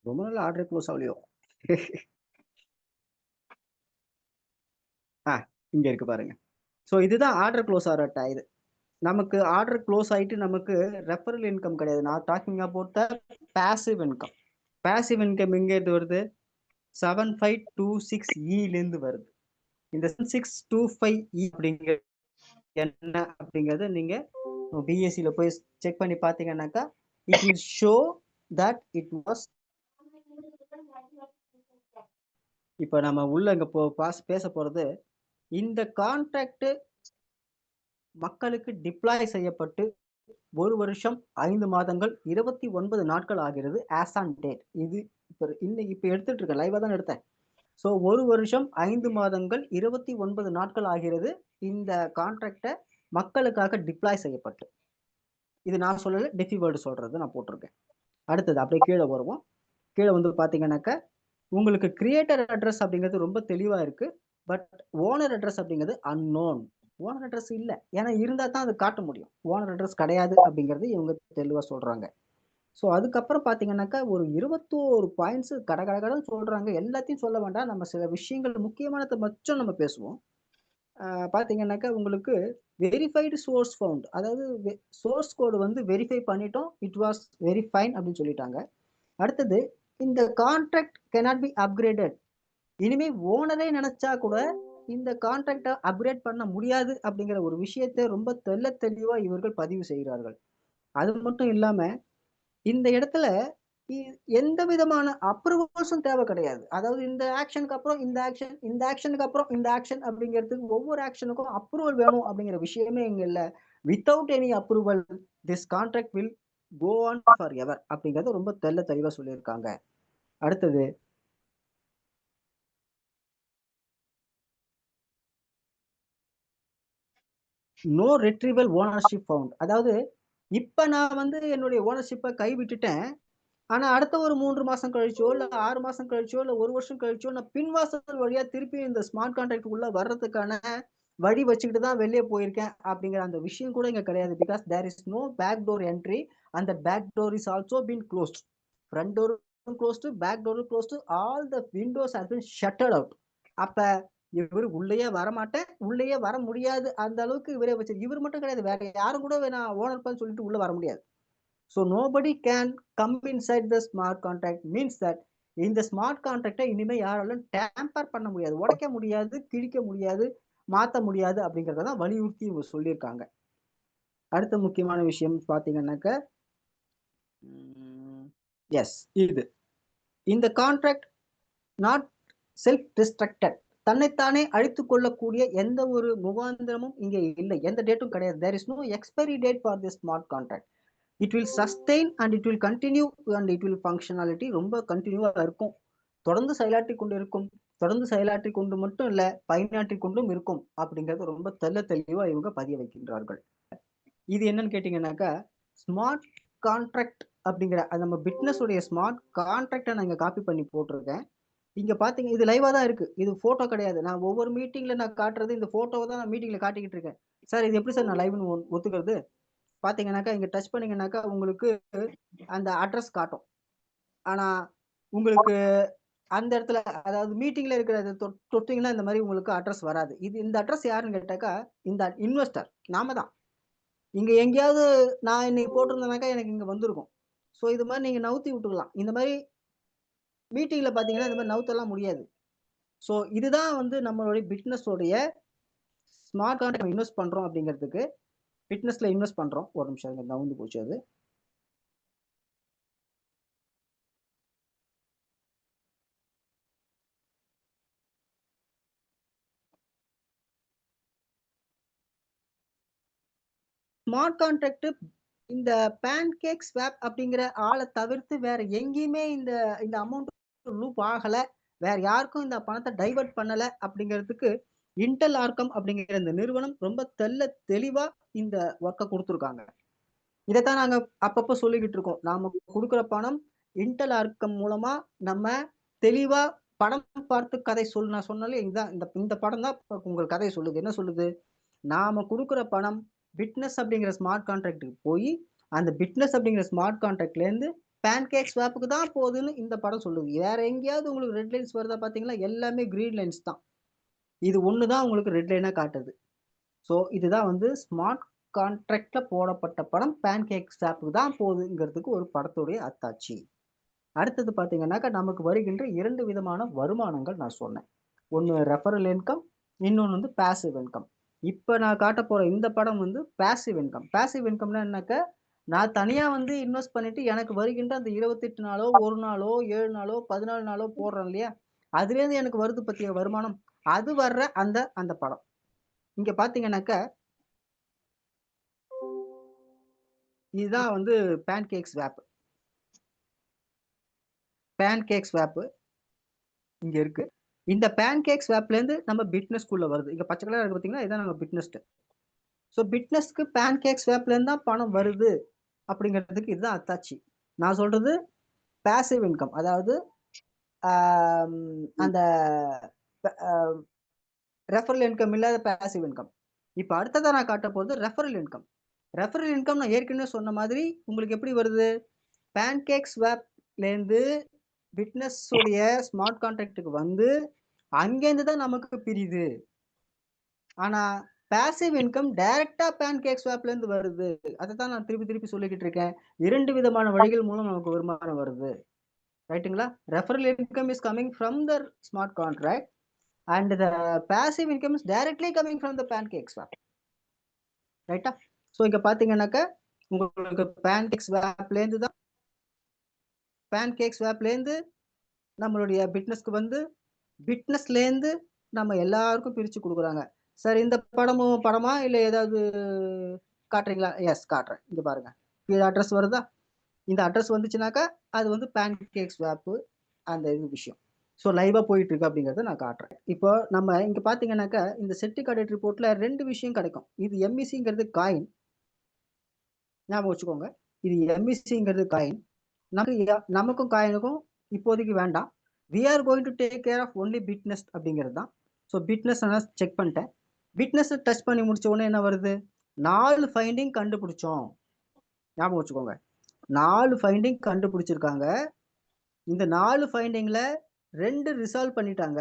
ரொம்ப நாள் ஆர்டர் க்ளோஸ் ஆகலையோ? ஆ இங்க இருக்கு பாருங்க. ஸோ இதுதான் ஆர்டர் க்ளோஸ் ஆகுற இது. நமக்கு ஆர்டர் க்ளோஸ் ஆயிட்டு நமக்கு ரெஃபரல் இன்கம் கிடையாது. நான் talking about the passive income. Passive income எங்கேருந்து வருது? 7526E லேருந்து வருது. இந்த 625E அப்படிங்கிறது என்ன அப்படிங்கிறத நீங்க பிஎஸ்சியில் போய் செக் பண்ணி பார்த்தீங்கன்னாக்கா it will show that it was. இப்போ நம்ம உள்ள இங்க பேச போறது இந்த கான்ட்ராக்ட் மக்களுக்கு டிப்ளாய் செய்யப்பட்டு 1 வருஷம் 5 மாதங்கள் 29 நாட்கள் ஆகிறது ஆஸ் ஆன் டேட். இது இப்போ எடுத்துட்டு இருக்கேன், லைவா தான் எடுத்தேன். ஸோ 1 வருஷம் 5 மாதங்கள் 29 நாட்கள் ஆகிறது இந்த கான்ட்ராக்டை மக்களுக்காக டிப்ளாய் செய்யப்பட்டு. இது நான் சொல்லல, டெஃபி வேர்டு சொல்றது நான் போட்டிருக்கேன். அடுத்தது அப்படியே கீழே வருவோம். கீழே வந்து பார்த்தீங்கன்னாக்கா உங்களுக்கு கிரியேட்டர் அட்ரஸ் அப்படிங்கிறது ரொம்ப தெளிவா இருக்கு. பட் ஓனர் அட்ரஸ் அப்படிங்கிறது அன்னோன். ஓனர் அட்ரஸ் இல்லை, ஏன்னா இருந்தா தான் அது காட்ட முடியும். ஓனர் அட்ரஸ் கிடையாது அப்படிங்கிறது இவங்க தெளிவா சொல்றாங்க. ஸோ அதுக்கப்புறம் பார்த்தீங்கன்னாக்கா ஒரு 21 பாயிண்ட்ஸ் கடகடன்னு சொல்றாங்க. எல்லாத்தையும் சொல்ல வேண்டாம், நம்ம சில விஷயங்கள் முக்கியமானதை மட்டும் நம்ம பேசுவோம். பார்த்தீங்கன்னாக்கா உங்களுக்கு வெரிஃபைடு சோர்ஸ் ஃபவுண்ட், அதாவது சோர்ஸ் கோடு வந்து வெரிஃபை பண்ணிட்டோம், இட் வாஸ் வெரி ஃபைன் அப்படின்னு சொல்லிட்டாங்க. அடுத்தது இந்த கான்ட்ராக்ட் கேனாட் பி அப்கிரேடட். இனிமே ஓனரே நினைச்சா கூட இந்த கான்ட்ராக்டை அப்கிரேட் பண்ண முடியாது அப்படிங்கிற ஒரு விஷயத்தை ரொம்ப தெளிவா இவர்கள் பதிவு செய்கிறார்கள். அது மட்டும் இல்லாம இந்த இடத்துல எந்த விதமான அப்ரூவல்ஸும் தேவை கிடையாது. அதாவது இந்த ஆக்ஷனுக்கு அப்புறம் இந்த ஆக்ஷன், இந்த ஆக்ஷனுக்கு அப்புறம் இந்த ஆக்ஷன் அப்படிங்கிறதுக்கு ஒவ்வொரு ஆக்ஷனுக்கும் அப்ரூவல் வேணும் அப்படிங்கிற விஷயமே இங்க இல்ல. Without any approval this contract will go on forever அப்படிங்கறத ரொம்ப தெளிவா சொல்லியிருக்காங்க. அடுத்தது நோ ரெட்ரீவல் ஓனர்ஷிப் ஃபவுண்ட். அதாவது இப்ப நான் வந்து என்னுடைய ஓனர்ஷிப்பை கைவிட்டுட்டேன். ஆனா அடுத்த ஒரு 3 மாசம் கழிச்சோ இல்ல 6 மாசம் கழிச்சோ இல்ல 1 வருஷம் கழிச்சோ நான் பின்வாசல் வழியா திருப்பி இந்த ஸ்மார்ட் கான்ட்ராக்ட் உள்ள வர்றதுக்கான வழி வச்சுக்கிட்டு தான் வெளியே போயிருக்கேன் அப்படிங்கிற அந்த விஷயம் கூட இங்க கிடையாது. Because there is no back door entry and the back door is also been closed. Front door closed, back door closed, all the windows has been shutted out. அப்ப இவர் உள்ளேயே வரமாட்டேன், உள்ளேயே வர முடியாது, அந்த அளவுக்கு இவரே வச்சு. இவர் மட்டும் கிடையாது, வேற யாரும் கூட நான் ஓனர் பண்ண சொல்லிட்டு உள்ள வர முடியாது. So nobody can come inside the smart contract means that இந்த ஸ்மார்ட் கான்ட்ராக்டை இனிமே யாராலும் டேம்பர் பண்ண முடியாது, உடைக்க முடியாது, கிழிக்க முடியாது, மாத்த முடியாது அப்படிங்கறத தான் வலியுறுத்தி இவங்க சொல்லியிருக்காங்க. அடுத்த முக்கியமான விஷயம் பாத்தீங்கன்னாக்க எஸ் இது இந்த கான்ட்ராக்ட் நாட் செல்ஃப் டிஸ்ட்ரக்டட். தன்னைத்தானே அழித்துக் கொள்ளக்கூடிய எந்த ஒரு முகாந்திரமும் இங்கே இல்லை, எந்த டேட்டும் கிடையாது. There is no expiry date for the smart contract. It will sustain and it will continue and it will functionality ரொம்ப கண்டினியூவாக இருக்கும், தொடர்ந்து செயலாற்றி கொண்டு இருக்கும். தொடர்ந்து செயலாற்றி கொண்டு மட்டும் இல்லை, பயனாற்றி கொண்டும் இருக்கும் அப்படிங்கிறது ரொம்ப தெளிவாக இவங்க பதிய வைக்கின்றார்கள். இது என்னன்னு கேட்டீங்கன்னாக்கா ஸ்மார்ட் கான்ட்ராக்ட் அப்படிங்கிற நம்ம பிட்னஸ் உடைய ஸ்மார்ட் கான்ட்ராக்டை நான் இங்கே காப்பி பண்ணி போட்டிருக்கேன். இங்க பாத்தீங்க, இது லைவா தான் இருக்கு, இது போட்டோ கிடையாது. நான் ஒவ்வொரு மீட்டிங்ல நான் காட்டுறது இந்த போட்டோவை தான் நான் மீட்டிங்ல காட்டிக்கிட்டு இருக்கேன். சார் இது எப்படி சார் நான் லைவ்னு ஒத்துக்கிறது? பாத்தீங்கன்னாக்கா இங்க டச் பண்ணீங்கன்னாக்கா உங்களுக்கு அந்த அட்ரஸ் காட்டும். ஆனா உங்களுக்கு அந்த இடத்துல, அதாவது மீட்டிங்ல இருக்கிறது தொட்டீங்கன்னா இந்த மாதிரி உங்களுக்கு அட்ரஸ் வராது. இது இந்த அட்ரஸ் யாருன்னு கேட்டாக்கா இந்த இன்வெஸ்டர் நாம தான். இங்க எங்கேயாவது நான் இன்னைக்கு போட்டிருந்தேனாக்கா எனக்கு இங்க வந்திருக்கும். ஸோ இது மாதிரி நீங்க நவுத்தி விட்டுக்கலாம். இந்த மாதிரி மீட்டிங்ல பாத்தீங்கன்னா இந்த மாதிரி நவுத்தெல்லாம் முடியாது. ஸோ இதுதான் வந்து நம்மளுடைய பிட்னஸ் உடைய ஸ்மார்ட் கான்ட்ராக்ட் இன்வெஸ்ட் பண்றோம் அப்படிங்கிறதுக்கு. பிட்னஸ்ல இன்வெஸ்ட் பண்றோம். ஒரு நிமிஷம் நவுந்து போச்சு அது. ஸ்மார்ட் கான்ட்ராக்ட் இந்த பேன்கேக் ஸ்வாப் அப்படிங்கிற ஆளை தவிர்த்து வேற எங்கேயுமே இந்த இந்த அமௌண்ட் லூப் ஆகல, வேற யாருக்கும் இந்த பணத்தை டைவர்ட் பண்ணல அப்படிங்கிறதுக்கு இன்டெல் ஆர்கம் அப்படிங்கிற இந்த நிறுவனம் ரொம்ப தெளிவா இந்த ஒர்க்கை கொடுத்துருக்காங்க. இதைத்தான் நாங்க அப்பப்போ சொல்லிக்கிட்டு இருக்கோம். நாம கொடுக்குற பணம் இன்டெல் ஆர்கம் மூலமா நம்ம தெளிவா படம் பார்த்து கதை நான் சொன்னாலே இதுதான், இந்த படம் தான் உங்கள் கதையை சொல்லுது. என்ன சொல்லுது? நாம கொடுக்குற பணம் பிட்னஸ் அப்படிங்கிற ஸ்மார்ட் கான்ட்ராக்டுக்கு போய் அந்த பிட்னஸ் அப்படிங்கிற ஸ்மார்ட் கான்ட்ராக்ட்ல இருந்து பேன்கேக் ஸ்வாப்புக்கு தான் போகுதுன்னு இந்த படம் சொல்லுது. வேற எங்கேயாவது உங்களுக்கு ரெட் லைன்ஸ் வருதா பார்த்தீங்களா? எல்லாமே கிரீன் லைன்ஸ் தான். இது ஒண்ணு தான் உங்களுக்கு ரெட் லைனா காட்டுது. ஸோ இதுதான் வந்து ஸ்மார்ட் கான்ட்ராக்ட்ல போடப்பட்ட படம் பேன்கேக் ஸ்வாப்புக்கு தான் போகுதுங்கிறதுக்கு ஒரு படத்துடைய அத்தாட்சி. அடுத்தது பார்த்தீங்கன்னாக்கா, நமக்கு வருகின்ற 2 விதமான வருமானங்கள் நான் சொன்னேன். ஒண்ணு ரெஃபரல் இன்கம், இன்னொன்னு வந்து பாசிவ் இன்கம். இப்ப நான் காட்டப் போற இந்த படம் வந்து பாசிவ் இன்கம். பாசிவ் இன்கம்னா என்னக்கா, நான் தனியா வந்து இன்வெஸ்ட் பண்ணிட்டு எனக்கு வருகின்ற அந்த 28 நாளோ, 1 நாளோ, 7 நாளோ, 14 நாளோ போடுறேன் இல்லையா? அதுலேருந்து எனக்கு வருது பாத்தியா வருமானம். அது வர்ற அந்த அந்த படம். இங்க பார்த்தீங்கன்னாக்கா, இதுதான் வந்து பேன்கேக் ஸ்வாப். பேன்கேக் ஸ்வாப் இங்க இருக்கு. இந்த பேன்கேக் ஸ்வாப்லேருந்து நம்ம பிட்னஸ்க்குள்ள வருது. இங்க பச்சை கலர்ல இருக்கு பார்த்தீங்களா? இதான் நம்ம பிட்னஸ்ட். ஸோ பிட்னஸ்க்கு பேன்கேக் ஸ்வாப்லேருந்து தான் பணம் வருது அப்படிங்கிறதுக்கு இதுதான் அத்தாட்சி. நான் சொல்றது பாசிவ் இன்கம். அதாவது அந்த ரெஃபரல் இன்கம் இல்லாத பாசிவ் இன்கம். இப்போ அடுத்ததா நான் காட்ட போறது ரெஃபரல் இன்கம். ரெஃபரல் இன்கம் நான் ஏற்கனவே சொன்ன மாதிரி உங்களுக்கு எப்படி வருது? பேன்கேக் ஸ்வாப்லேருந்து பிட்னஸ் உடைய ஸ்மார்ட் கான்ட்ராக்ட்டுக்கு வந்து அங்கேருந்து தான் நமக்கு பிரியுது. ஆனா பாசிவ் இன்கம் டைரக்டா பேன்கேக் ஸ்வாப்லேருந்து வருது. அதத்தான் நான் திருப்பி திருப்பி சொல்லிக்கிட்டு இருக்கேன். 2 விதமான வழிகள் மூலம் நமக்கு வருமானம் வருது. ரைட்டுங்களா? Referral income is coming from the smart contract and the passive income is directly coming from the PancakeSwap. ரைட்டா? ஸோ இங்க பார்த்தீங்கன்னாக்கா, உங்களுக்கு பேன்கேக் ஸ்வாப்லேருந்து நம்மளுடைய பிட்னஸ்க்கு வந்து பிட்னஸ்லேருந்து நம்ம எல்லாருக்கும் பிரிச்சு குடுக்குறாங்க. சார் இந்த படமும் படமா? இல்ல ஏதாவது காட்டுறீங்களா? எஸ் காட்டுறேன். இங்க பாருங்க. இது அட்ரஸ் வருதா? இந்த அட்ரஸ் வந்துச்சுனாக்கா, அது வந்து பேன்கேக் ஸ்வாப்பு அந்த இது விஷயம். ஸோ லைவா போயிட்டு இருக்கு அப்படிங்கிறத நான் காட்டுறேன். இப்போ நம்ம இங்க பார்த்தீங்கன்னாக்கா, இந்த செட்டிக் ஆடிட் ரிப்போர்ட்ல 2 விஷயம் கிடைக்கும். இது எம்இசிங்கிறது காயின். ஞாபகம் வச்சுக்கோங்க. இது எம்இசிங்கிறது காயின். நமக்கும் காயினுக்கும் இப்போதைக்கு வேண்டாம். We are going to take care of only Bitness அப்படிங்கிறது தான். ஸோ பிட்னஸ் நான் செக் பண்ணிட்டேன். பிட்னஸ் டச் பண்ணி முடிச்ச உடனே என்ன வருது? 4 ஃபைண்டிங் கண்டுபிடிச்சோம். ஞாபகம் வச்சுக்கோங்க. 4 ஃபைண்டிங் கண்டுபிடிச்சிருக்காங்க. இந்த 4 ஃபைண்டிங்ல 2 ரிசால்வ் பண்ணிட்டாங்க.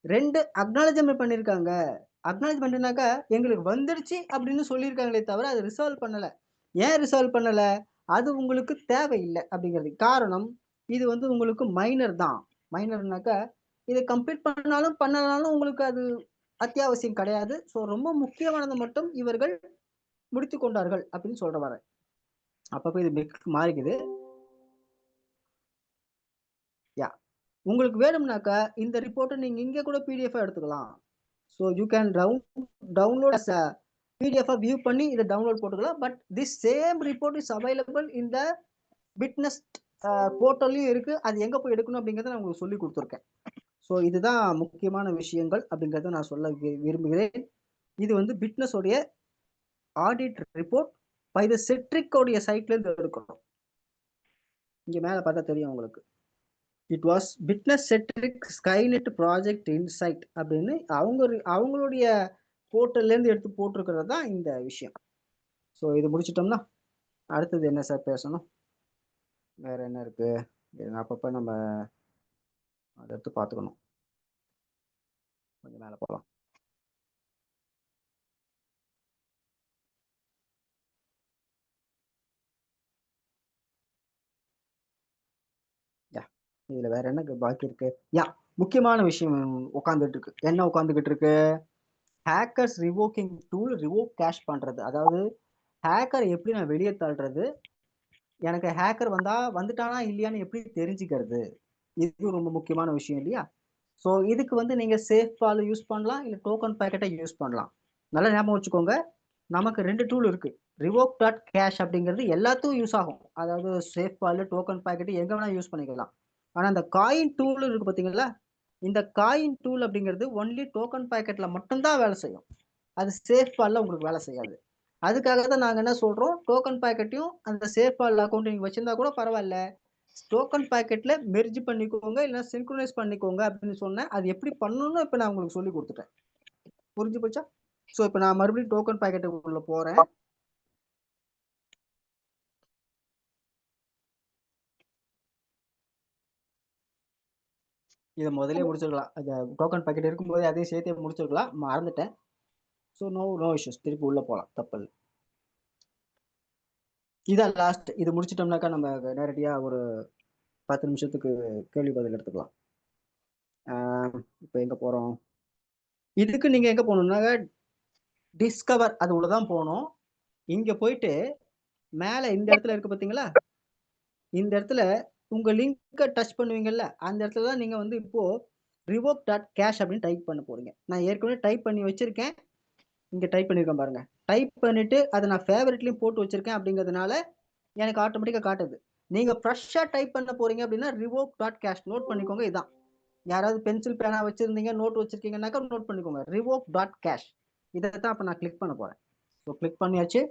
2 அக்னாலஜ்மென்ட் பண்ணியிருக்காங்க. அக்னாலஜ்மென்ட்னாக்கா எங்களுக்கு வந்துடுச்சு அப்படின்னு சொல்லியிருக்காங்களே தவிர அது ரிசால்வ் பண்ணல. ஏன் ரிசால்வ் பண்ணல? அது உங்களுக்கு தேவையில்லை அப்படிங்கிறது. காரணம் இது வந்து உங்களுக்கு மைனர் தான். மைனர்னாக்கா இதை கம்ப்ளீட் பண்ணாலும் பண்ணனாலும் உங்களுக்கு அது அத்தியாவசியம் கிடையாது. ஸோ ரொம்ப முக்கியமானது மட்டும் இவர்கள் முடித்து கொண்டார்கள் அப்படின்னு சொல்ற வரேன். அப்பப்போ இது மாறிக்குது. யா உங்களுக்கு வேணும்னாக்கா இந்த ரிப்போர்ட்டை நீங்க இங்க கூட பிடிஎஃப் எடுத்துக்கலாம். So you can download as a PDF view பண்ணி இதை டவுன்லோட் போட்டுக்கலாம். But this same report is available in the fitness போர்ட்டல்லையும் இருக்கு. அது எங்க போய் எடுக்கணும் அப்படிங்கிறத நான் உங்களுக்கு சொல்லி கொடுத்துருக்கேன். ஸோ இதுதான் முக்கியமான விஷயங்கள் அப்படிங்கிறத நான் சொல்ல விரும்புகிறேன். இது வந்து பிட்னஸ் உடைய audit report by the CertiK உடைய சைட்ல இருந்து எடுக்கிறோம். இங்க மேல பார்த்தா தெரியும் உங்களுக்கு. It was Bitness CertiK Skynet project insight அப்படின்னு அவங்களுடைய போர்ட்டல்ல இருந்து எடுத்து போட்டிருக்கிறது தான் இந்த விஷயம். ஸோ இது முடிச்சிட்டோம்னா அடுத்தது என்ன சார் பேசணும்? வேற என்ன இருக்கு? அப்பப்ப நம்ம அதை எடுத்து பார்த்துக்கணும். கொஞ்சம் மேலே போகலாம். யா இதுல வேற என்ன பாக்கி இருக்கு? யா முக்கியமான விஷயம் உட்காந்துட்டு இருக்கு. என்ன உட்காந்துக்கிட்டு இருக்கு? ஹேக்கர்ஸ் ரிவோக்கிங் டூல் ரிவோக் கேஷ் பண்றது. அதாவது ஹேக்கர் எப்படி நான் வெளியே தள்ளுறது, எனக்கு ஹேக்கர் வந்துட்டானா இல்லையான்னு எப்படி தெரிஞ்சுக்கிறது, இது ரொம்ப முக்கியமான விஷயம் இல்லையா? ஸோ இதுக்கு வந்து நீங்க சேஃப் பால் யூஸ் பண்ணலாம், இல்லை டோக்கன் பேக்கெட்டை யூஸ் பண்ணலாம். நல்லா ஞாபகம் வச்சுக்கோங்க. நமக்கு 2 டூல் இருக்கு. ரிவோக் டாட் கேஷ் அப்படிங்கிறது எல்லாத்துக்கும் யூஸ் ஆகும். அதாவது சேஃப் பால், டோக்கன் பேக்கெட் எங்க வேணா யூஸ் பண்ணிக்கலாம். ஆனா இந்த காயின் டூல் இருக்கு பாத்தீங்களா? இந்த காயின் டூல் அப்படிங்கிறது ஒன்லி டோக்கன் பேக்கெட்ல மட்டும்தான் வேலை செய்யும். அது சேஃப் பால்ல உங்களுக்கு வேலை செய்யாது. அதுக்காக தான் நாங்க என்ன சொல்றோம், டோக்கன் பேக்கெட்டையும் அந்த சேஃப் பால் அக்கௌண்ட் நீங்க வச்சிருந்தா கூட பரவாயில்ல, டோக்கன் பேக்கெட்ல மெர்ஜ் பண்ணிக்கோங்க, இல்ல சின்க்ரோனைஸ் பண்ணிக்கோங்க அப்படின்னு சொன்னேன். அது எப்படி பண்ணணும்னு இப்ப நான் உங்களுக்கு சொல்லி கொடுத்துட்டேன். புரிஞ்சு போச்சா? ஸோ இப்போ நான் மறுபடியும் டோக்கன் பேக்கெட்டுக்குள்ள போறேன். இதை முதலே முடிச்சிருக்கலாம். அந்த டோக்கன் பாக்கெட் இருக்கும்போது அதையும் சேர்த்தே முடிச்சிருக்கலாம், மறந்துட்டேன். ஸோ நோ இஷ்யூஸ், திருப்பி உள்ள போகலாம், தப்பு. இதான் லாஸ்ட். இது முடிச்சிட்டோம்னாக்கா நம்ம நேரடியா ஒரு 10 நிமிஷத்துக்கு கேள்வி பதில் எடுத்துக்கலாம். இப்போ எங்க போறோம்? இதுக்கு நீங்க எங்க போகணும்னாக்க டிஸ்கவர், அது உள்ளதான் போகணும். இங்க போயிட்டு மேல இந்த இடத்துல இருக்கு பாத்தீங்களா, இந்த இடத்துல உங்க லிங்கை டச் பண்ணுவீங்கல்ல, அந்த இடத்துல தான் நீங்க வந்து இப்போ revoke.cash அப்படின்னு டைப் பண்ண போறீங்க. நான் ஏற்கனவே டைப் பண்ணி வச்சிருக்கேன். இங்க டைப் பண்ணிருக்கேன் பாருங்க. டைப் பண்ணிட்டு அதை நான் ஃபேவரட்லயும் போட்டு வச்சிருக்கேன் அப்படிங்கிறதுனால எனக்கு ஆட்டோமேட்டிக்கா காட்டுது. நீங்க ஃப்ரெஷ்ஷா டைப் பண்ண போறீங்க அப்படின்னா revoke.cash நோட் பண்ணிக்கோங்க. இதான், யாராவது பென்சில் பேனா வச்சிருந்தீங்க, நோட் வச்சிருக்கீங்கன்னாக்கா நோட் பண்ணிக்கோங்க. revoke.cash இதை தான் அப்ப நான் கிளிக் பண்ண போறேன். ஸோ கிளிக் பண்ணியாச்சு.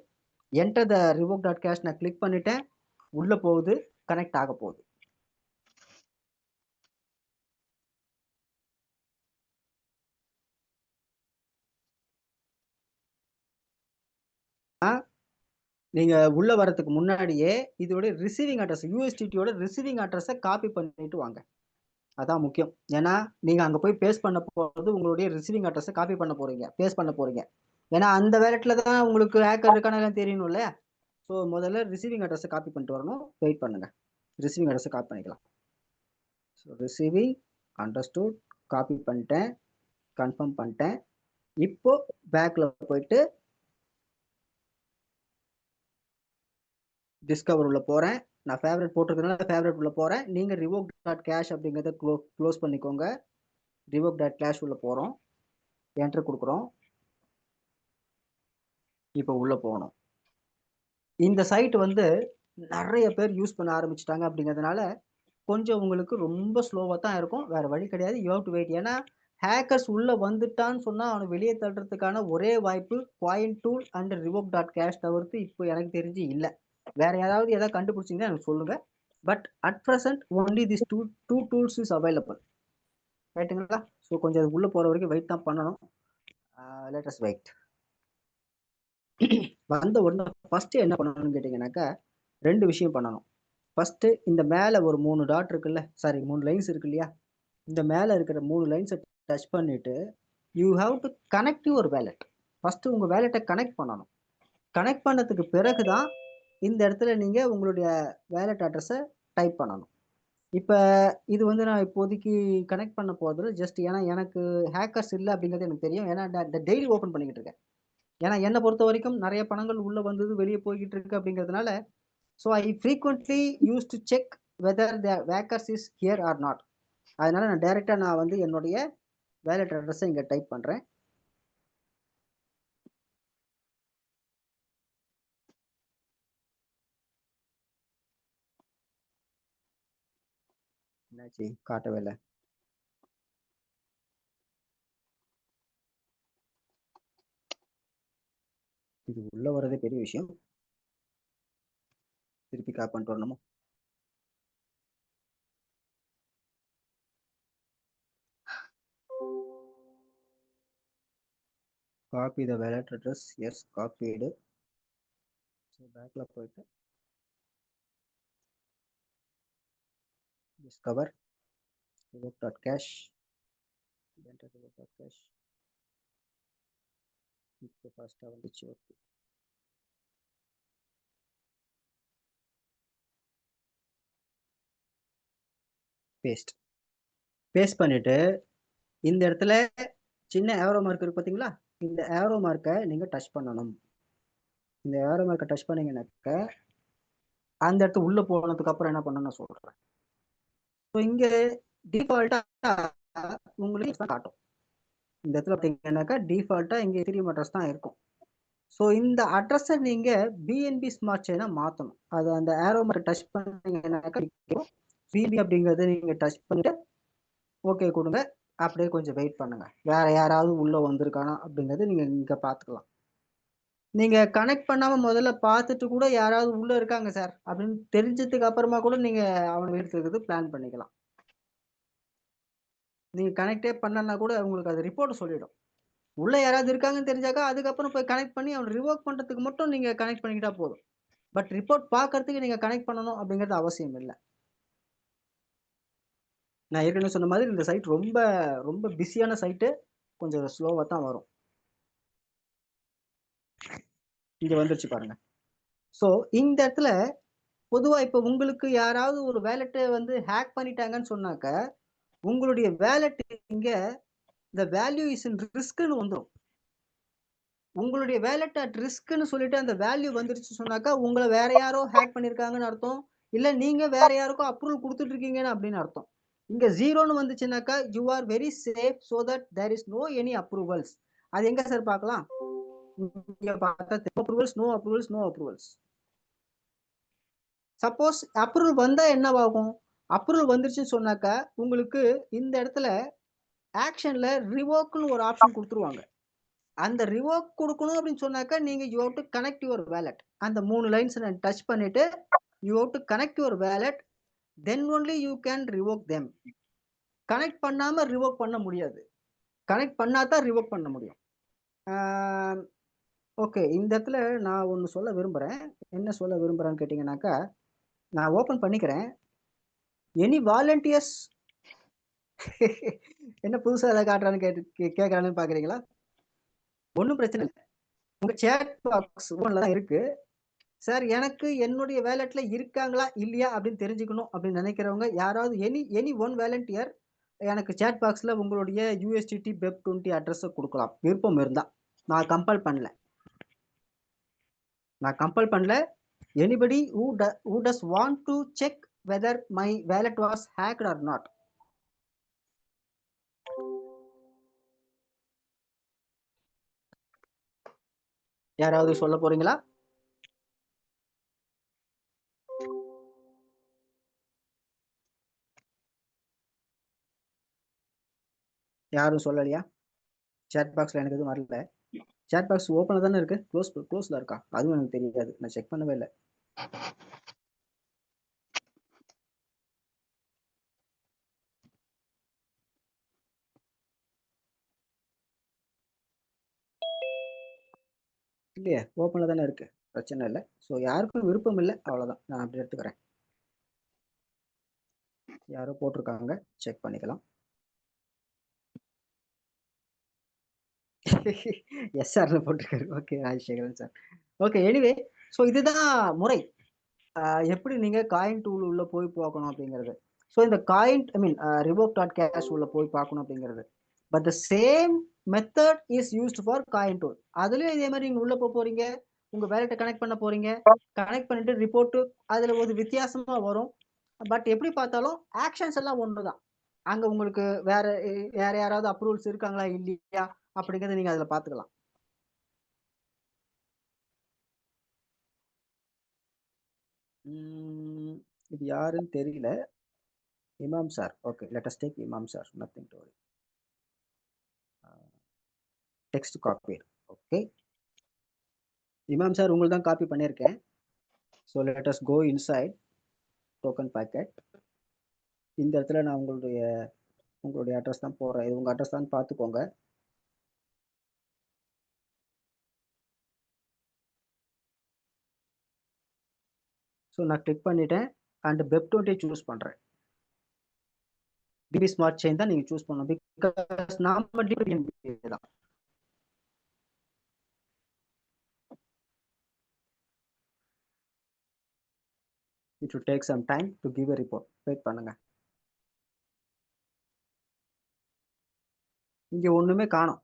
என்டர் த revoke.cash நான் கிளிக் பண்ணிட்டேன். உள்ள போகுது, கனெக்ட் ஆக போகுது. நீங்க உள்ள வரதுக்கு முன்னாடியே இதோட ரிசீவிங் அட்ரஸ், யூஎஸ்டிடியோட ரிசீவிங் அட்ரஸை காப்பி பண்ணிட்டு வாங்க. அதான் முக்கியம். ஏன்னா நீங்க அங்க போய் பேஸ்ட் பண்ண போறது உங்களுடைய ரிசீவிங் அட்ரஸை காப்பி பண்ண போறீங்க, பேஸ்ட் பண்ண போறீங்க. ஏன்னா அந்த வேலட்ல தான் உங்களுக்கு ஹேக்கர் இருக்கானு தெரியணும் இல்லையா? ஸோ முதல்ல ரிசீவிங் அட்ரஸை காப்பி பண்ணிட்டு வரணும். வெயிட் பண்ணுங்க, ரிசீவிங் அட்ரஸை காப்பி பண்ணிக்கலாம். ஸோ ரிசீவிங் அண்டர்ஸ்டூட், காப்பி பண்ணிட்டேன், கன்ஃபார்ம் பண்ணிட்டேன். இப்போ பேக்ல போயிட்டு டிஸ்கவர் உள்ள போறேன். நான் ஃபேவரட் போட்டிருக்கனால ஃபேவரட் உள்ள போறேன். நீங்க revoke.cash அப்படிங்கிறத க்ளோஸ் பண்ணிக்கோங்க. revoke.cash உள்ள போறோம், என்டர் கொடுக்குறோம். இப்போ உள்ள போகணும். இந்த சைட் வந்து நிறைய பேர் யூஸ் பண்ண ஆரம்பிச்சிட்டாங்க அப்படிங்கிறதுனால கொஞ்சம் உங்களுக்கு ரொம்ப ஸ்லோவா தான் இருக்கும். வேற வழி கிடையாது, யூ ஹேவ் டு வெயிட். ஏன்னா ஹேக்கர்ஸ் உள்ள வந்துட்டான்னு சொன்னா அவனை வெளியே தள்ளுறதுக்கான ஒரே வாய்ப்பு பாயிண்ட் டூல் அண்ட் revoke.cash தவிர்த்து இப்போ எனக்கு தெரிஞ்சு இல்லை. வேற யாராவது எதாவது கண்டுபிடிச்சிங்கன்னா எனக்கு சொல்லுங்க. But at present only this two tools is available. ரைட்டுங்களா? ஸோ கொஞ்சம் அது உள்ள போற வரைக்கும் வெயிட் தான் பண்ணணும். Let us wait. வந்த உடனே ஃபர்ஸ்ட் என்ன பண்ணணும்னு கேட்டீங்கன்னாக்கா 2 விஷயம் பண்ணணும். ஃபர்ஸ்ட் இந்த மேல ஒரு 3 டாட் இருக்குல்ல, சாரி 3 லைன்ஸ் இருக்கு இல்லையா, இந்த மேல இருக்கிற 3 லைன்ஸை டச் பண்ணிட்டு you have to connect your wallet. First உங்க வேலட்டை கனெக்ட் பண்ணணும். கனெக்ட் பண்ணதுக்கு பிறகுதான் இந்த இடத்துல நீங்க உங்களுடைய வேலட் அட்ரஸை டைப் பண்ணணும். இப்போ இது வந்து நான் இப்போதைக்கு கனெக்ட் பண்ண போகிறது ஜஸ்ட் ஏன்னா எனக்கு ஹேக்கர்ஸ் இல்லை அப்படிங்கிறது எனக்கு தெரியும். ஏன்னா டெய்லி ஓப்பன் பண்ணிக்கிட்டு இருக்கேன். ஏன்னா என்னை பொறுத்த வரைக்கும் நிறைய பணங்கள் உள்ள வந்தது வெளியே போய்கிட்டு இருக்கு அப்படிங்கிறதுனால so I frequently use to check whether the hackers is here or not. அதனால நான் டைரெக்டாக நான் வந்து என்னுடைய வேலட் அட்ரஸை இங்கே டைப் பண்ணுறேன். என்னாச்சு காட்டவே இல்லை. இது உள்ள வர்றதே பெரிய விஷயம். திருப்பி காப்பி பண்ணிட்டு வரணுமோ? Copy the wallet address. Yes, காப்பீடு. ஸோ பேக்கில் போயிட்டு டிஸ்கவர் revoke.cash, enter revoke.cash. இப்போ ஃபாஸ்ட்டாக வந்துச்சு. ஓகே, பேஸ்ட் பண்ணிட்டு இந்த இடத்துல சின்ன ஏரோ மார்க் இருக்கு பார்த்தீங்களா, இந்த ஏரோ மார்க்கை நீங்கள் டச் பண்ணணும். இந்த ஏரோ மார்க்கை டச் பண்ணீங்கன்னாக்க அந்த இடத்து உள்ள போனதுக்கு அப்புறம் என்ன பண்ணணும்னு நான் சொல்றேன். ஸோ இங்கே டிஃபால்ட்டா உங்களுக்கு தான் காட்டும். இந்த இடத்துல பார்த்தீங்கன்னாக்கா டிஃபால்ட்டா இங்கே எத்திரியம் அட்ரஸ் தான் இருக்கும். ஸோ இந்த அட்ரஸை நீங்க பிஎன்பி ஸ்மார்ட் செயினா மாற்றணும். அது அந்த ஏரோ மார்க்கை டச் பண்ணீங்கன்னாக்கா பிபி அப்படிங்கிறத நீங்க டச் பண்ணிட்டு ஓகே கொடுங்க. அப்படியே கொஞ்சம் வெயிட் பண்ணுங்க, வேற யாராவது உள்ள வந்திருக்கானா அப்படிங்கறது நீங்க இங்க பாத்துக்கலாம். நீங்க கனெக்ட் பண்ணாம முதல்ல பார்த்துட்டு கூட யாராவது உள்ள இருக்காங்க சார் அப்படின்னு தெரிஞ்சதுக்கு அப்புறமா கூட நீங்க அவனை எடுத்துக்கிறது பிளான் பண்ணிக்கலாம். நீங்க கனெக்டே பண்ணனா கூட உங்களுக்கு அது ரிப்போர்ட் சொல்லிடும். உள்ள யாராவது இருக்காங்கன்னு தெரிஞ்சாக்கா அதுக்கப்புறம் போய் கனெக்ட் பண்ணி அவனை ரிவோக் பண்றதுக்கு மட்டும் நீங்க கனெக்ட் பண்ணிக்கிட்டா போதும். பட் ரிப்போர்ட் பார்க்கறதுக்கு நீங்க கனெக்ட் பண்ணணும் அப்படிங்கிறது அவசியம் இல்லை. நான் ஏற்கனவே சொன்ன மாதிரி இந்த சைட் ரொம்ப ரொம்ப பிஸியான சைட்டு, கொஞ்சம் ஸ்லோவா தான் வரும். இங்க வந்துருச்சு பாருங்க. ஸோ இந்த இடத்துல பொதுவா இப்ப உங்களுக்கு யாராவது ஒரு வேலெட்ட வந்து ஹேக் பண்ணிட்டாங்கன்னு சொன்னாக்க, உங்களுடைய வேலெட் இங்க இந்த வேல்யூ இஸ் இன் ரிஸ்க்ன்னு வந்துரும். உங்களுடைய வேலெட் அட் ரிஸ்க்ன்னு சொல்லிட்டு அந்த வேல்யூ வந்துருச்சு சொன்னாக்கா, உங்கள வேற யாரோ ஹேக் பண்ணியிருக்காங்கன்னு அர்த்தம். இல்ல நீங்க வேற யாருக்கோ அப்ரூவல் குடுத்துட்டு இருக்கீங்கன்னு அப்படின்னு அர்த்தம். இங்க 0ன்னு வந்துச்சுனாக்கா, you are very safe so that there is no any approvals. அது எங்க சார் பார்க்கலாம்? இங்க பார்த்தா approvals, no approvals, no approvals. Suppose approval வந்தா என்னவாகும்? அப்ரூவல் வந்துருச்சுன்னு சொன்னாக்கா, உங்களுக்கு இந்த இடத்துல ஆக்ஷன்ல ரிவோக்ன்னு ஒரு ஆப்ஷன் குடுத்துருவாங்க. அந்த ரிவோக் குடுக்கணும் அப்படின்னு சொன்னாக்கா, நீங்க you have to connect your wallet. அந்த 3 லைன்ஸ் நான் டச் பண்ணிட்டு, you have to connect your wallet. Then only you can revoke them. Connect பண்ணாம ரிவோக் பண்ண முடியாது. கனெக்ட் பண்ணா தான் ரிவோக் பண்ண முடியும். Ah okay. இந்த இடத்துல நான் ஒண்ணு சொல்ல விரும்புறேன். என்ன சொல்ல விரும்புறேன்னு கேட்டீங்கன்னாக்கா, நான் ஓப்பன் பண்ணிக்கிறேன். எனி வாலண்டியர்ஸ் என்ன புதுசா ஏதாவது காட்டுறான்னு கேட்கறான்னு பார்க்குறீங்களா? ஒண்ணும் பிரச்சனை இல்ல. உங்க சேட் பாக்ஸ் ஓப்பன்ல தான் இருக்கு. சார் எனக்கு என்னுடைய வாலெட்ல இருக்காங்களா? இல்லையா? அப்படின்னு தெரிஞ்சுக்கணும் அப்படின்னு நினைக்கிறவங்க யாராவது எனி ஒன் வாலண்டியர் எனக்கு சேட் பாக்ஸ்ல உங்களுடைய USDT BEP20 அட்ரஸ குடுக்கலாம். விருப்பம் இருந்தா. நான் கம்பல் பண்ணல. நான் கம்பல் பண்ணல. Anybody who does want to check whether my wallet was hacked or not. யாராவது சொல்ல போறீங்களா? யாரும் சொல்லலையா? சேட் பாக்ஸ்ல எனக்கு எதுவும் வரல. சேட் பாக்ஸ் ஓப்பன்ல தானே இருக்கு. க்ளோஸ்ல இருக்கா? அதுவும் எனக்கு தெரியாது. நான் செக் பண்ணவே இல்ல. இல்லையே, ஓப்பன்ல தானே இருக்கு. பிரச்சனை இல்ல. ஸோ யாருக்கும் விருப்பம் இல்ல. அவ்வளவுதான். நான் அப்படி எடுத்துக்கிறேன். யாரோ போட்டிருக்காங்க. செக் பண்ணிக்கலாம். எஸ்ஆர்ல போட்டிருக்காரு. Okay. Rajasekaran sir. Okay. Anyway so இதுதான் முறை. எப்படி நீங்க காயின் டூல் உள்ள போய் பார்க்கணும் அப்படிங்கிறது. ஸோ இந்த காயின் ஐ மீன் ரிவோக் டாட் கேஷ் உள்ள போய் பார்க்கணும் அப்படிங்கிறது. But the same method is used for coin tool. அதுலயும் இதே மாதிரி நீங்க உள்ள போறீங்க. உங்க வேலெட்டை கனெக்ட் பண்ண போறீங்க. கனெக்ட் பண்ணிட்டு ரிப்போர்ட் அதுல ஒரு வித்தியாசமா வரும். பட் எப்படி பார்த்தாலும் ஆக்ஷன்ஸ் எல்லாம் ஒண்ணுதான். அங்க உங்களுக்கு வேற யாராவது அப்ரூவல்ஸ் இருக்காங்களா இல்லையா அப்படிங்கறத நீங்க அதுல பாத்துக்கலாம். இது யாருன்னு தெரியல. Imam sir. Okay. Let us take Imam sir. Nothing to worry. Text copy. Okay. Imam sir உங்களுக்கு தான் காப்பி பண்ணியிருக்கேன். So let us go inside Token Pocket. இந்த இடத்துல நான் உங்களுடைய அட்ரஸ் தான் போடுறேன். இது உங்க அட்ரஸ் தான் பார்த்துக்கோங்க. ஸோ நான் கிளிக் பண்ணிட்டேன் அண்ட் BEP20 சூஸ் பண்றேன். டிபி ஸ்மார்ட் செயின் தான் நீங்க சூஸ் பண்ணணும். பிகாஸ் நாம டிபி தான். It should take some time to give a report. Wait பண்ணுங்க. இங்க ஒண்ணுமே காணோம்.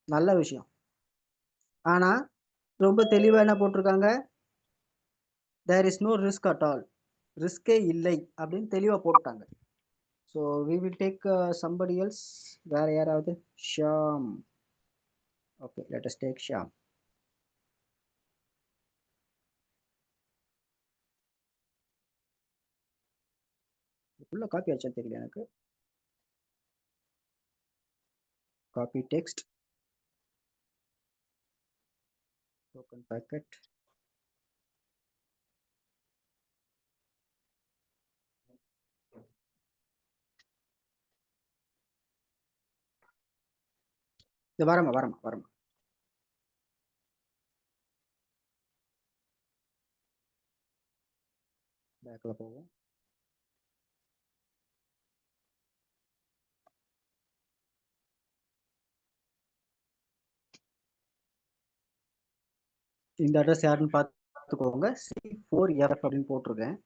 நல்ல விஷயம். ஆனா ரொம்ப தெளிவா என்ன போட்டிருக்காங்க? There is no risk at all. ரிஸ்கே இல்லை அப்படின்னு தெளிவா போட்டாங்க. So we will take somebody else. வேற யாராவது? Sham. Okay. Let us take Sham. உள்ள காப்பி ஆச்சா தெரியல எனக்கு. Copy text Token Pocket. இது வரமா. பேக்ல போவோம். இந்த அட்ரஸ் யாருன்னு பார்த்துக்கோங்க. C4F அப்படின்னு போட்டிருக்கேன்.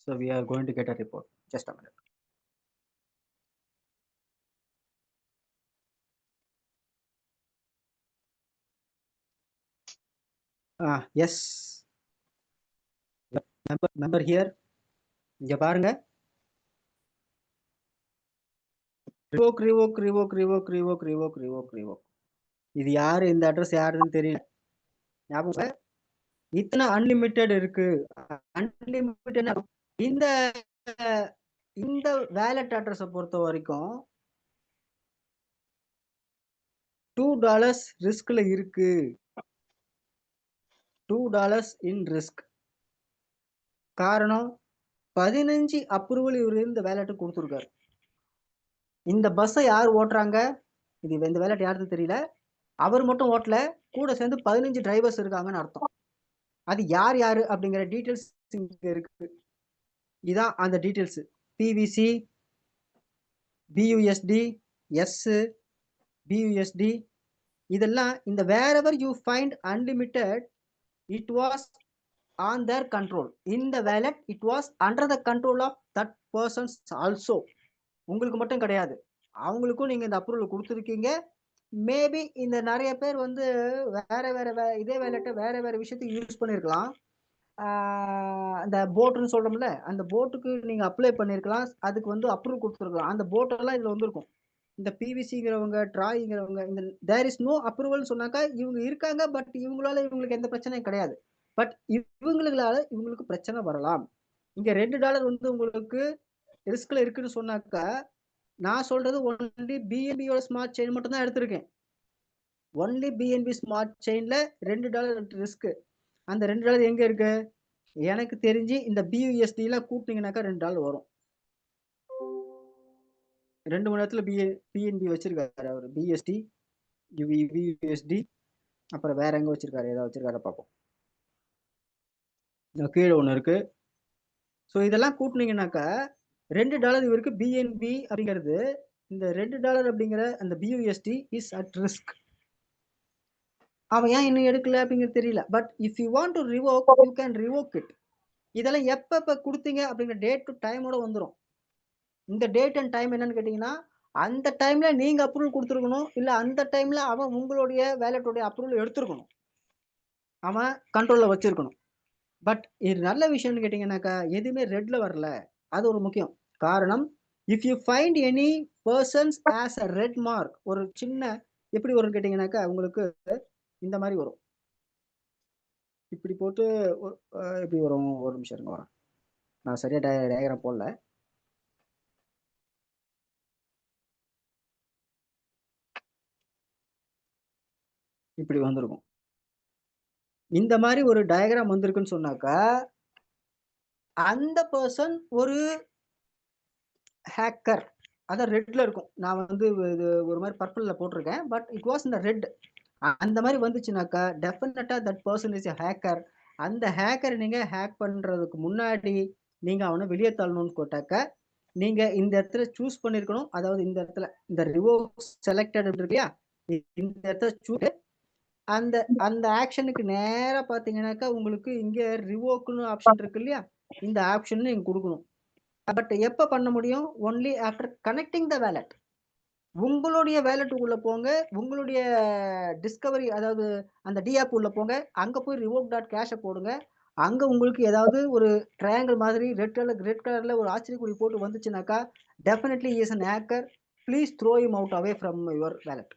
So we are going to get a report. Just a minute. Yes. Member here. இங்க பாருங்க. revoke. இது யாரு, இந்த அட்ரஸ் யாருன்னு தெரியல. ஞாபகம் இத்தனை அன்லிமிட்டெட் இருக்கு. அன்லிமிட்டெட் இந்த இந்த வேலட் அட்ரஸை பொறுத்த வரைக்கும் $2 ரிஸ்க்ல இருக்கு. $2 இன் ரிஸ்க். காரணம் 15 அப்ரூவல் இவர் இந்த வேலட் கொடுத்துருக்காரு. இந்த பஸ்ஸை யார் ஓட்டுறாங்க, இது இந்த வேலட் யாருன்னு தெரியல. அவர் மட்டும் ஓட்டல, கூட சேர்ந்து 15 டிரைவர்ஸ் இருக்காங்கன்னு அர்த்தம். அது யார் யாரு அப்படிங்கிற டீட்டெயில்ஸ் இங்க இருக்கு. இதான் அந்த details. PVC, BUSD, S, BUSD, இதெல்லாம் இந்த wherever you find unlimited, it was on their control. In the wallet, it was under the control of that persons also. உங்களுக்கு மட்டும் கிடையாது, அவங்களுக்கும் நீங்க இந்த அப்ரூவல் கொடுத்துருக்கீங்க. மேபி இந்த நிறைய பேர் வந்து வேற இதே வேலட்டை வேற விஷயத்துக்கு யூஸ் பண்ணிருக்கலாம். அந்த போட்டுன்னு சொல்றோம்ல, அந்த போட்டுக்கு நீங்க அப்ளை பண்ணிருக்கலாம், அதுக்கு வந்து அப்ரூவல் கொடுத்துருக்கலாம். அந்த போட்டெல்லாம் இதுல வந்திருக்கும். இந்த பிவிசிங்கிறவங்க, ட்ராய்ங்கிறவங்க, இந்த தேர் இஸ் நோ அப்ரூவல் சொன்னாக்கா இவங்க இருக்காங்க, பட் இவங்களால இவங்களுக்கு எந்த பிரச்சனையும் கிடையாது. பட் இவங்களுக்கு பிரச்சனை வரலாம். இங்க $2 வந்து உங்களுக்கு ரிஸ்க்ல இருக்குன்னு சொன்னாக்கா, நான் சொல்றது ஒன்லி பிஎன்பியோட ஸ்மார்ட் செயின் மட்டும் தான் எடுத்திருக்கேன். ஒன்லி பிஎன்பி ஸ்மார்ட் செயின்ல $2 ரிஸ்க். அந்த $2 எங்க இருக்கு? எனக்கு தெரிஞ்சு இந்த பியூஎஸ்டி எல்லாம் கூட்டினீங்கன்னாக்கா $2 வரும். 2 மணி நேரத்துல பிஎன்பி வச்சிருக்காரு அவர். பிஎஸ்டி, பியூஎஸ்டி, அப்புறம் வேற எங்க வச்சிருக்காரு, ஏதாவது வச்சிருக்காரு பார்ப்போம். கீழே ஒண்ணு இருக்கு. ஸோ இதெல்லாம் கூட்டினீங்கன்னாக்கா $2 இவருக்கு பிஎன்பி அப்படிங்கிறது. இந்த $2 அப்படிங்கிற அந்த பியூஎஸ்டி இஸ் அட் ரிஸ்க். அவன் ஏன் இன்னும் எடுக்கல அப்படிங்கிறது தெரியல. But if you want to revoke, you can revoke it. இதெல்லாம் எப்ப கொடுத்தீங்க அப்படிங்கிற டேட் டு டைமோட வந்துடும். இந்த டேட் அண்ட் டைம் என்னன்னு கேட்டீங்கன்னா, அந்த டைம்ல நீங்க அப்ரூவல் கொடுத்துருக்கணும், இல்ல அந்த டைம்ல அவன் உங்களுடைய வேலட்டோடைய அப்ரூவல் எடுத்திருக்கணும், அவன் கண்ட்ரோல்ல வச்சிருக்கணும். பட் இது நல்ல விஷயம்னு கேட்டீங்கன்னாக்கா எதுவுமே ரெட்ல வரல. அது ஒரு முக்கியம் காரணம். If you find any persons as a red mark, ஒரு சின்ன எப்படி வரும்னு கேட்டீங்கன்னாக்கா உங்களுக்கு இந்த மாதிரி வரும். இப்படி போட்டு எப்படி வரும், ஒரு நிமிஷம் இருங்க வரேன். நான் சரியா டயக்ராம் போடல. இப்படி வந்திருக்கும். இந்த மாதிரி ஒரு டயக்ராம் வந்திருக்குன்னு சொன்னாக்கா அந்த பர்சன் ஒரு ஹேக்கர். அதான் ரெட்ல இருக்கும். நான் வந்து இது ஒரு மாதிரி பர்பிள்ல போட்டிருக்கேன், பட் இட் வாஸ் இந்த ரெட். அந்த மாதிரி வந்துச்சுனாக்கா டெஃபினட்டா that person is a hacker. அந்த ஹேக்கர் நீங்க ஹேக் பண்றதுக்கு முன்னாடி நீங்க அவனை வெளியே தள்ளணும்னு போட்டாக்க நீங்க இந்த இடத்துல சூஸ் பண்ணிருக்கணும். அதாவது இந்த இடத்துல இந்த ரிவோக் செலக்டட் இருக்கு இல்லையா, இந்த இடத்துல சூஸ் அந்த அந்த ஆக்ஷனுக்கு நேரா பாத்தீங்கன்னாக்கா உங்களுக்கு இங்க ரிவோக்னு ஆப்ஷன் இருக்கு இல்லையா, இந்த ஆப்ஷன் நீங்க கொடுக்கணும். பட் எப்ப பண்ண முடியும்? Only after connecting the wallet. உங்களுடைய வேலட்டுக்குள்ள போங்க, உங்களுடைய டிஸ்கவரி அதாவது அந்த டிஆப் உள்ள போங்க, அங்க போய் revoke.cash போடுங்க. அங்க உங்களுக்கு ஏதாவது ஒரு ட்ரையாங்கிள் மாதிரி ரெட் கலர்ல ஒரு ஆச்சரியக்குறி போட்டு வந்துச்சுனாக்கா definitely is an hacker. Please throw him out away from your wallet.